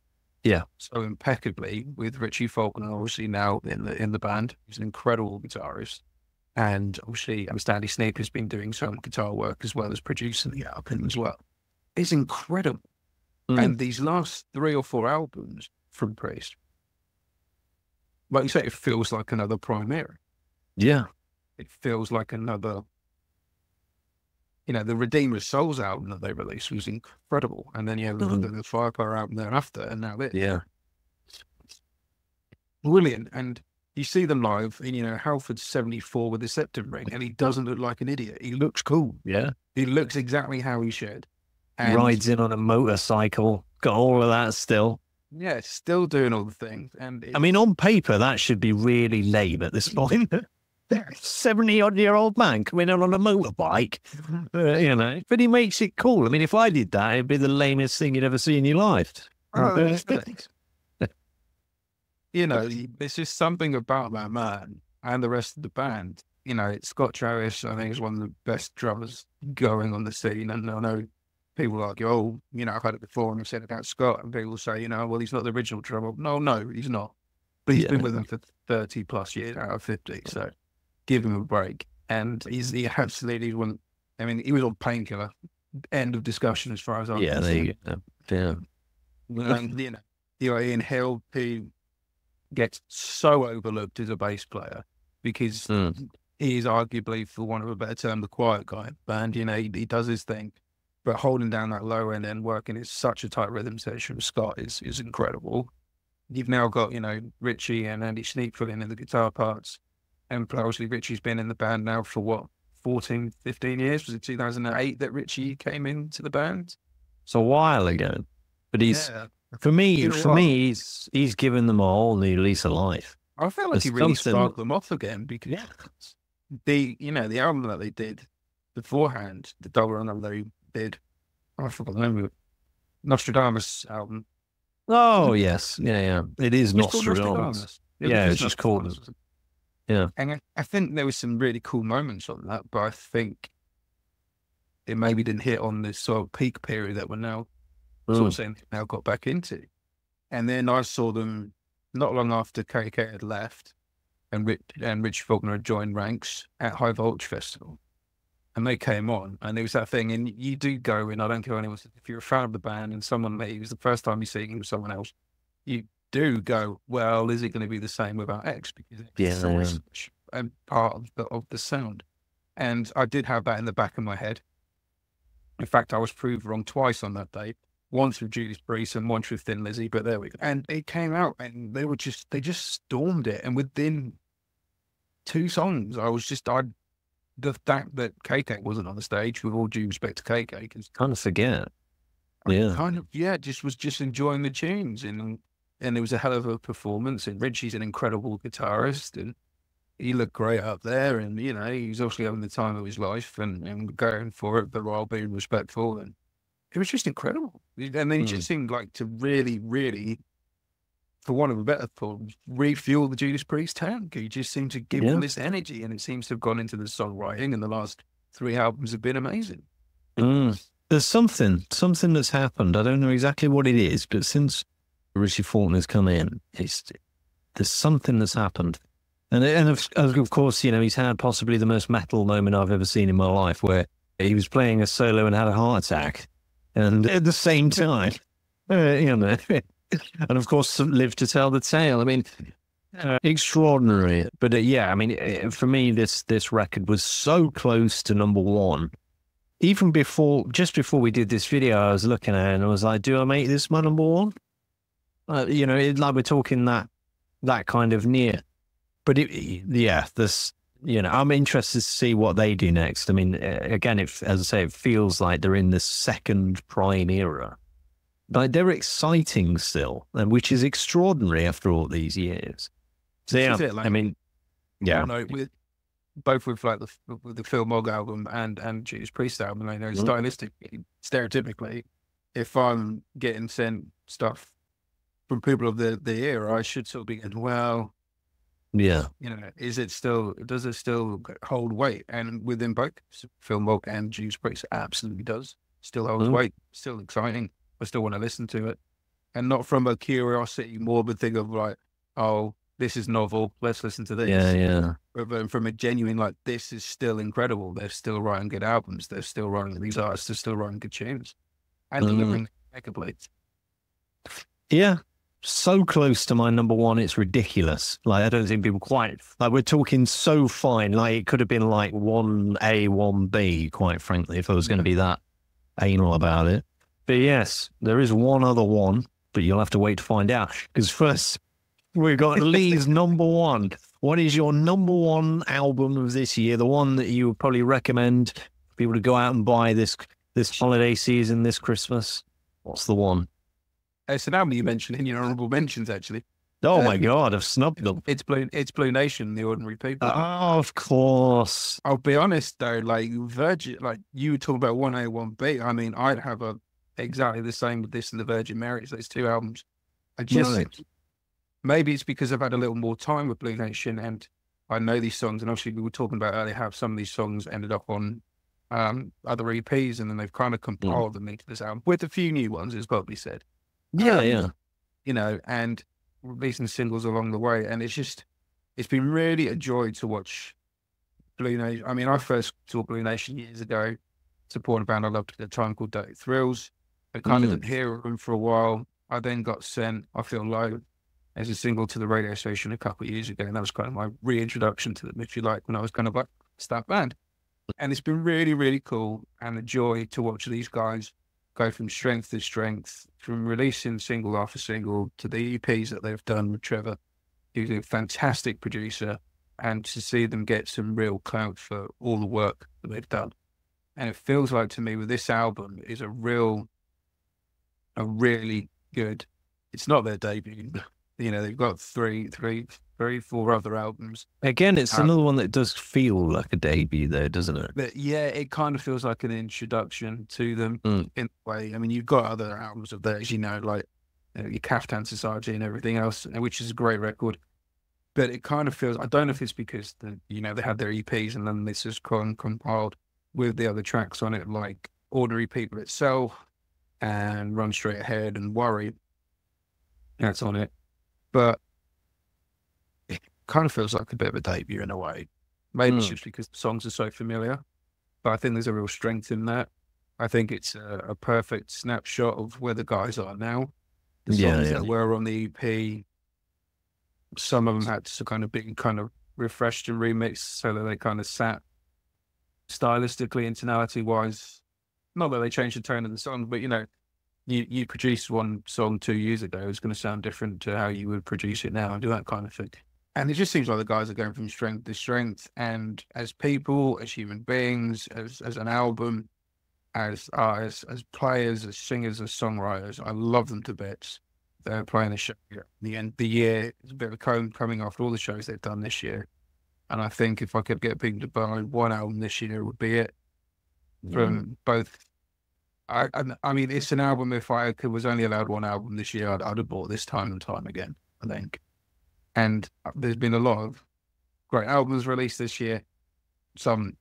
so impeccably with Richie Faulkner, obviously now in the band, he's an incredible guitarist, and obviously Stanley Sneap has been doing some guitar work as well as producing the album as well. It's incredible. And these last 3 or 4 albums from Priest, like you say, it feels like another Primera. Yeah. It feels like another, the Redeemer's Souls album that they released was incredible. And then you have the Firepower album thereafter, and now this. Yeah. Brilliant. And you see them live, and Halford's 74 with a septum ring, and he doesn't look like an idiot. He looks cool. Yeah. He looks exactly how he should. And rides in on a motorcycle, got all of that still. Yeah, still doing all the things. And I mean, on paper, that should be really lame at this point. 70-odd-year-old man coming in on a motorbike, but he makes it cool. I mean, if I did that, it'd be the lamest thing you'd ever see in your life. There's just something about that man and the rest of the band. Scott Travis, I think, is one of the best drummers going on the scene. And I know people argue, I've had it before and I've said about Scott, and people say, well, he's not the original drummer. No, he's not. But he's been with them for 30 plus years out of 50. So give him a break. And he absolutely wouldn't. I mean, he was on Painkiller. End of discussion as far as I'm concerned. There you go. Yeah. And, Ian Hill, who gets so overlooked as a bass player because he is arguably, for want of a better term, the quiet guy in the band. He does his thing. But holding down that low end and working in such a tight rhythm section with Scott is incredible. You've now got, Richie and Andy Sneap filling in the guitar parts. And obviously Richie's been in the band now for what, 14, 15 years? Was it 2008 that Richie came into the band? It's a while ago. But for me, he's given them a whole new lease of life. I feel like he really sparked them off again because the album that they did beforehand, the double run that they did, I forgot the name of it, Nostradamus album. Oh, yes. Yeah. It is Nostradamus. Yeah, it's just called. Yeah. And I think there was some really cool moments on that, but I think it maybe didn't hit on this sort of peak period that we're now sort of saying now got back into. And then I saw them not long after KK had left and Richie Faulkner had joined ranks at High Voltage Festival. And they came on, and there was that thing, and you do go, and I don't care anyone, if you're a fan of the band and someone, it was the first time you're seeing with someone else, you do go, well, is it going to be the same without X? Because it's always a part of the sound. And I did have that in the back of my head. In fact, I was proved wrong twice on that day, once with Judas Priest and once with Thin Lizzy, but there we go. And it came out, and they just stormed it. And within 2 songs, the fact that KK wasn't on the stage, with all due respect to KK, because kind of forget. Was just enjoying the tunes, and it was a hell of a performance. And Richie's an incredible guitarist, and he looked great up there. And he's obviously having the time of his life and going for it, but while being respectful. And it was just incredible. And then he just seemed like to really, really, for want of a better term, refuel the Judas Priest tank. He just seemed to give them this energy, and it seems to have gone into the songwriting, and the last 3 albums have been amazing. There's something that's happened. I don't know exactly what it is, but since Richie Faulkner's come in, there's something that's happened. And of course, he's had possibly the most metal moment I've ever seen in my life, where he was playing a solo and had a heart attack, and at the same time, and of course, lived to tell the tale. I mean, extraordinary. But for me, this record was so close to number 1. Even just before we did this video, I was looking at it and I was like, do I make this my number 1? Like we're talking that kind of near. But I'm interested to see what they do next. I mean, again, as I say, it feels like they're in the second prime era. Like, they're exciting still, and which is extraordinary after all these years. So with both with the Phil Mogg album and Judas Priest album, stylistically, stereotypically, if I'm getting sent stuff from people of the era, I should sort of be going, well, Yeah. You know, does it still hold weight? And within both Phil Mogg and Judas Priest, it absolutely does. Still holds weight, still exciting. I still want to listen to it. And not from a curiosity, morbid thing of like, oh, this is novel, let's listen to this. Yeah. But from a genuine, like, this is still incredible. They're still writing good albums. They're still writing, these artists are still writing good tunes. And delivering impeccably. Yeah. So close to my number one, it's ridiculous. Like, I don't think people quite, like, we're talking so fine. Like, it could have been like 1A, 1B, quite frankly, if I was going to be that anal about it. But yes, there is one other one, but you'll have to wait to find out. Because first, we've got Lee's number one. What is your number one album of this year? The one that you would probably recommend people to go out and buy this holiday season, this Christmas? What's the one? It's an album you mentioned in your honorable mentions, actually. Oh my God, I've snubbed them. It's Blue Nation, The Ordinary People. Oh, of course. I'll be honest though, like Virgin, like you were talking about 1A, 1B. I mean, I'd have exactly the same with this and the Virgin Marys, those two albums. I just think maybe it's because I've had a little more time with Blue Nation and I know these songs, and obviously we were talking about earlier how some of these songs ended up on other EPs, and then they've kind of compiled them into this album with a few new ones, as Bobby said. Yeah. You know, and releasing singles along the way, and it's been really a joy to watch Blue Nation. I mean, I first saw Blue Nation years ago, supporting a band I loved at the time called Dirty Thrills. I kind of didn't hear them for a while. I then got sent I Feel Low as a single to the radio station a couple of years ago, and that was kind of my reintroduction to them, if you like, when I was kind of like, it's that band. And it's been really, really cool and a joy to watch these guys go from strength to strength, from releasing single after single to the EPs that they've done with Trevor, who's a fantastic producer, and to see them get some real clout for all the work that they've done. And it feels like to me with this album is a really good, it's not their debut. You know, they've got three, four other albums. Again, it's another one that does feel like a debut though, doesn't it? But yeah, it kind of feels like an introduction to them in a way. I mean, you've got other albums of theirs, you know, like your Kaftan Society and everything else, which is a great record. But it kind of feels, I don't know if it's because, they had their EPs and then this is compiled with the other tracks on it, like Ordinary People itself and Run Straight Ahead and Worry. That's on it. But it kind of feels like a bit of a debut in a way. Maybe it's just because the songs are so familiar, but I think there's a real strength in that. I think it's a perfect snapshot of where the guys are now. The songs that were on the EP, some of them had to kind of be kind of refreshed and remixed so that they kind of sat stylistically and tonality-wise. Not that they changed the tone of the song, but, you produced one song 2 years ago, it's going to sound different to how you would produce it now and do that kind of thing. And it just seems like the guys are going from strength to strength. And as people, as human beings, as an album, as artists, as players, as singers, as songwriters, I love them to bits. They're playing the show at the end of the year. It's a bit of a coming after all the shows they've done this year. And I think if I could get people to buy one album this year, it would be it. From both. I mean, it's an album. If I was only allowed one album this year, I'd have bought this time and time again, I think. And there's been a lot of great albums released this year. Some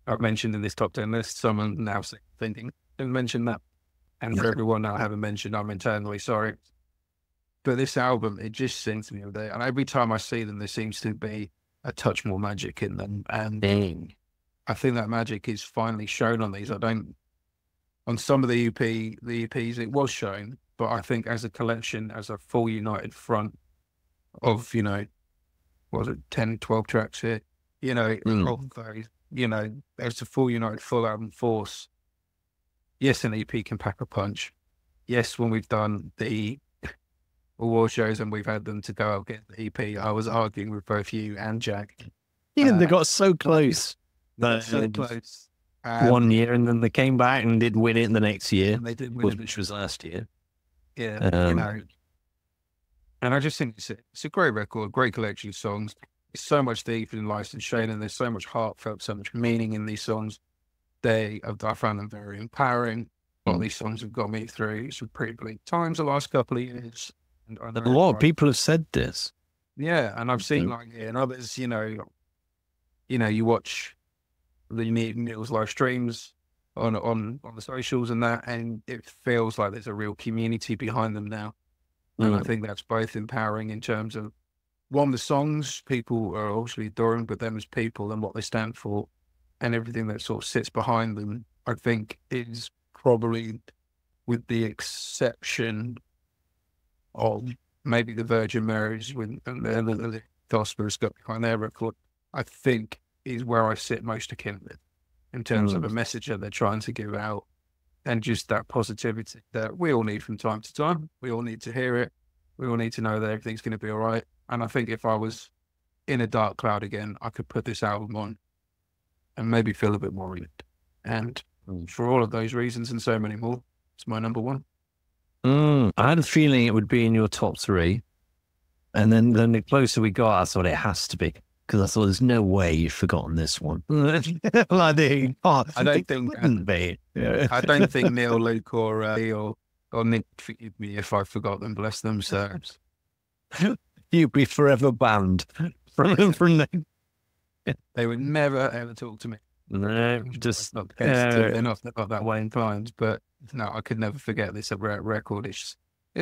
I've mentioned in this top 10 list. Some I'm now thinking, didn't mention that. And for everyone I haven't mentioned, I'm eternally sorry. But this album, it just sings me with it. And every time I see them, there seems to be a touch more magic in them. And I think that magic is finally shown on these. On some of the EPs, it was shown, but I think as a collection, as a full united front of, 10, 12 tracks here, of those, as a full united full album force. Yes, an EP can pack a punch. Yes, when we've done the award shows and we've had them to go out get the EP, I was arguing with both you and Jack. Yeah, they got so close. So close. 1 year, and then they came back and did win it in the next year, and they did win which was last year. Yeah, and I just think it's a great record, great collection of songs. It's so much deeper than License Shade, and there's so much heartfelt, so much meaning in these songs. I found them very empowering. A lot of these songs have got me through some pretty bleak times the last couple of years. And a lot of people have said this. Yeah, and I've seen like in others, you watch the Neil's live streams on the socials and that, and it feels like there's a real community behind them now. And I think that's both empowering in terms of one, the songs people are obviously adoring, but them as people and what they stand for and everything that sort of sits behind them, I think is probably, with the exception of maybe the Virgin Marys and the gospel's got behind their record, I think is where I sit most akin with in terms of a message that they're trying to give out and just that positivity that we all need from time to time. We all need to hear it. We all need to know that everything's going to be all right. And I think if I was in a dark cloud again, I could put this album on and maybe feel a bit more relieved. And for all of those reasons and so many more, it's my number one. I had a feeling it would be in your top three. And then the closer we got, I thought it has to be. Because I thought there's no way you've forgotten this one. I don't think I don't think Neil, Luke, or Nick forgive me if I forgot them. Bless themselves. You'd be forever banned from them. They would never ever talk to me. No, just not the case. They're not that way inclined. But no, I could never forget this record. It's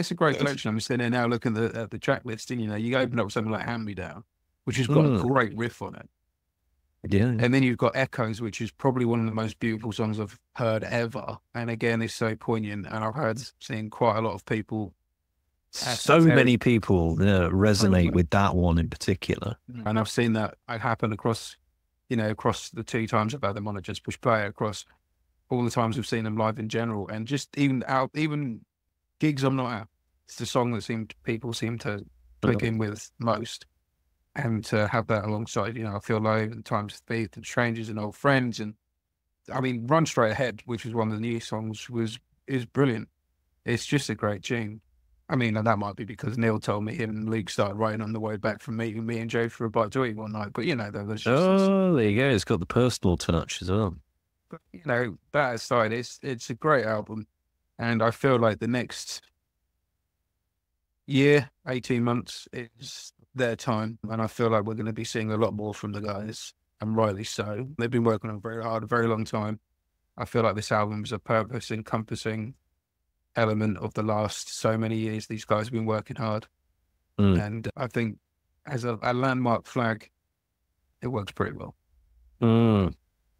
a great collection. I'm sitting there now looking at the track listing. You open up something like Hand Me Down, which has got a great riff on it. Yeah. And then you've got Echoes, which is probably one of the most beautiful songs I've heard ever. And again, it's so poignant. And I've seen quite a lot of people. So many people resonate with that one in particular. And I've seen that happen across the 2 times I've had them on at Just Push Play, across all the times we've seen them live in general. And just even gigs I'm not at. It's the song that people seem to click in with most. And to have that alongside, I Feel Low and Times of Faith and Strangers and Old Friends. And I mean, Run Straight Ahead, which was one of the new songs, is brilliant. It's just a great tune. I mean, and that might be because Neil told me him and Luke started writing on the way back from meeting me and Joe for a bite to eat one night. But, there you go. It's got the personal touch as well. But, that aside, it's a great album. And I feel like the next year, 18 months is their time. And I feel like we're going to be seeing a lot more from the guys, and rightly so. They've been working on very hard, a very long time. I feel like this album is a purpose-encompassing element of the last so many years. These guys have been working hard. And I think as a landmark flag, it works pretty well.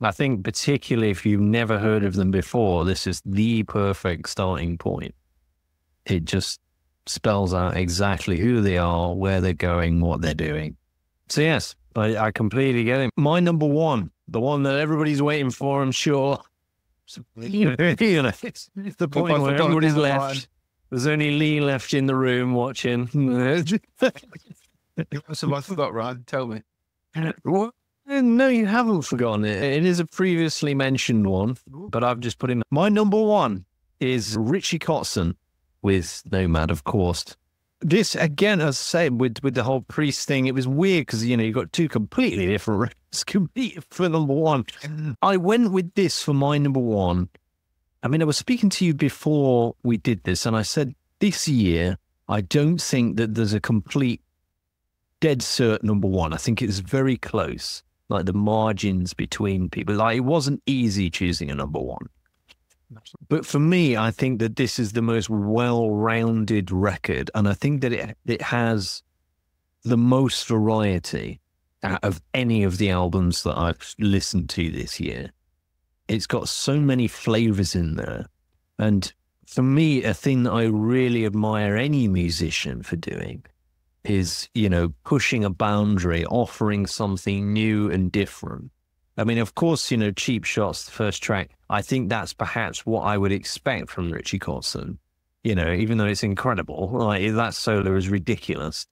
I think particularly if you've never heard of them before, this is the perfect starting point. It just spells out exactly who they are, where they're going, what they're doing. So yes, I completely get it. My number one, the one that everybody's waiting for, I'm sure. It's the point where everybody's left. There's only Lee left in the room watching. What's have I forgot, Ryan? Tell me. What? No, you haven't forgotten it. It is a previously mentioned one, but I've just put in. My number one is Richie Kotzen with Nomad, of course. This, again, as I said, with the whole Priest thing, it was weird because, you got 2 completely different records competing for number one. I went with this for my number one. I mean, I was speaking to you before we did this, and I said, this year, I don't think that there's a complete dead cert number one. I think it's very close, like the margins between people. Like, it wasn't easy choosing a number one. But for me, I think that this is the most well-rounded record, and I think that it has the most variety out of any of the albums that I've listened to this year. It's got so many flavors in there, and for me, a thing that I really admire any musician for doing is, pushing a boundary, offering something new and different. I mean, of course, Cheap Shots, the first track, I think that's perhaps what I would expect from Richie Kotzen. Even though it's incredible, like, that solo is ridiculous.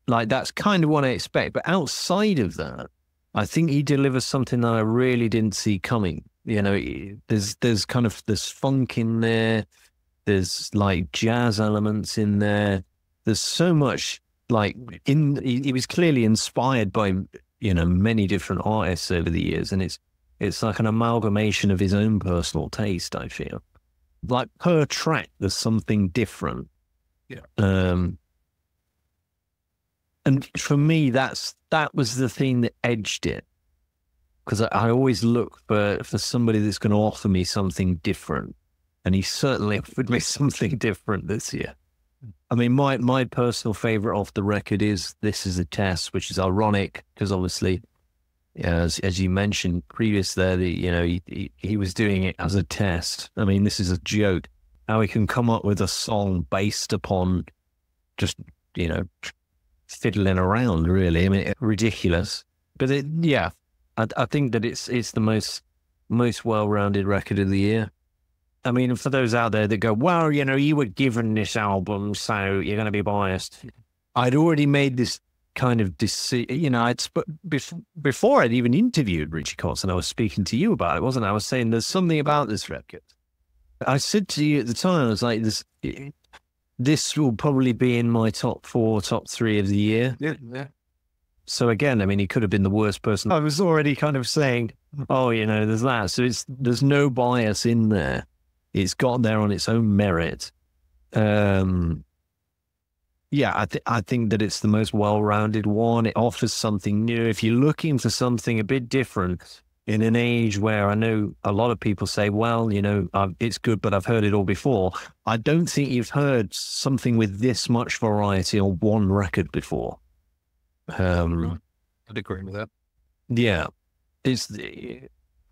Like, that's kind of what I expect. But outside of that, I think he delivers something that I really didn't see coming. There's kind of this funk in there. There's like jazz elements in there. There's so much, like, he was clearly inspired by many different artists over the years, and it's like an amalgamation of his own personal taste, I feel. Like, per track, there's something different. Yeah. And for me, that was the thing that edged it. Because I always look for somebody that's going to offer me something different. And he certainly offered me something different this year. I mean, my personal favorite off the record is This Is a Test, which is ironic because obviously, as you mentioned previous there, he was doing it as a test. I mean, this is a joke. How he can come up with a song based upon just, fiddling around, really. I mean, ridiculous. But I think that it's the most well-rounded record of the year. I mean, for those out there that go, well, you were given this album, so you're going to be biased. I'd already made this kind of decision. Before I'd even interviewed Richie Kotzen, I was speaking to you about it, wasn't I? I was saying there's something about this record. I said to you at the time, I was like, this will probably be in my top 4, top 3 of the year. Yeah. So again, I mean, he could have been the worst person. I was already kind of saying, oh, there's that. So there's no bias in there. It's got there on its own merit. I think that it's the most well-rounded one. It offers something new. If you're looking for something a bit different in an age where I know a lot of people say, well, it's good, but I've heard it all before. I don't think you've heard something with this much variety on one record before. I'd agree with that. Yeah.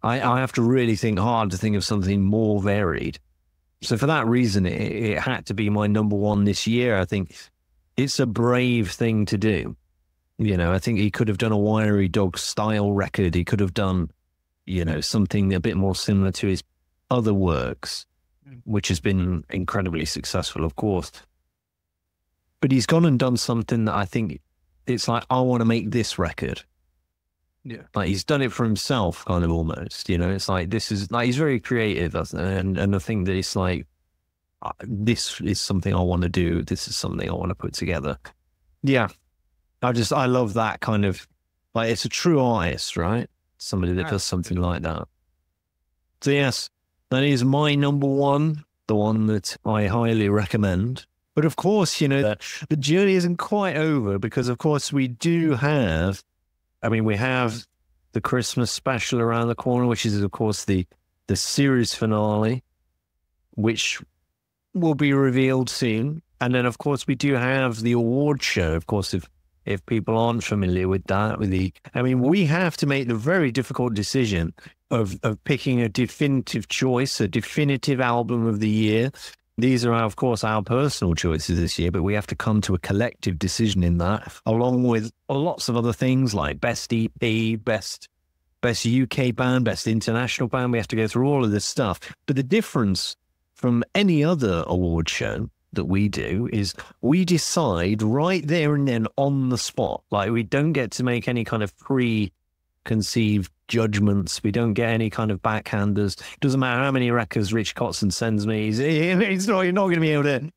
I have to really think hard to think of something more varied. So for that reason, it had to be my number 1 this year. I think it's a brave thing to do. I think he could have done a Wiry Dog style record. He could have done, something a bit more similar to his other works, which has been incredibly successful, of course. But he's gone and done something that I think it's like, I want to make this record. Yeah. Like he's done it for himself, kind of almost, it's like, this is like, he's very creative. And I think that it's like, this is something I want to do. This is something I want to put together. Yeah. I love that kind of, like, it's a true artist, right? Somebody that does something like that. So yes, that is my number 1, the one that I highly recommend. But of course, the journey isn't quite over because of course we have the Christmas special around the corner, which is of course the series finale, which will be revealed soon. And then of course we do have the award show. Of course, if people aren't familiar with that, we have to make the very difficult decision of picking a definitive choice, a definitive album of the year. These are, of course, our personal choices this year, but we have to come to a collective decision in that, along with lots of other things like best EP, best UK band, best international band. We have to go through all of this stuff. But the difference from any other award show that we do is we decide right there and then on the spot. Like, we don't get to make any kind of preconceived judgments. We don't get any kind of backhanders. It doesn't matter how many records Rich Kotzen sends me. He's not going to be able to.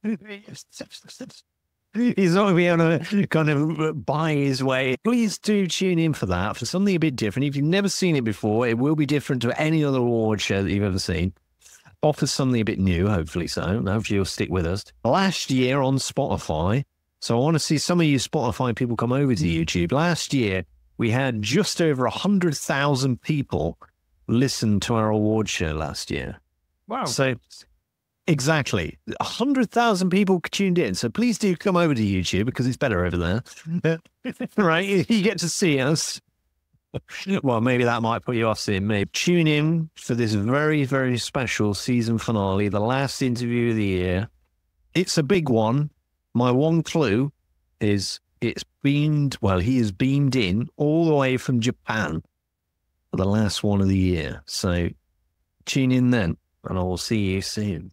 He's not going to be able to kind of buy his way. Please do tune in for that, for something a bit different. If you've never seen it before, it will be different to any other award show that you've ever seen. Offers something a bit new, hopefully so. Hopefully you'll stick with us. Last year on Spotify, so I want to see some of you Spotify people come over to YouTube. Last year, we had just over 100,000 people listen to our award show last year. Wow. So, exactly. 100,000 people tuned in. So please do come over to YouTube because it's better over there. Right? You get to see us. Well, maybe that might put you off seeing me. Tune in for this very, very special season finale, the last interview of the year. It's a big one. My one clue is he is beamed in all the way from Japan for the last one of the year. So tune in then, and I will see you soon.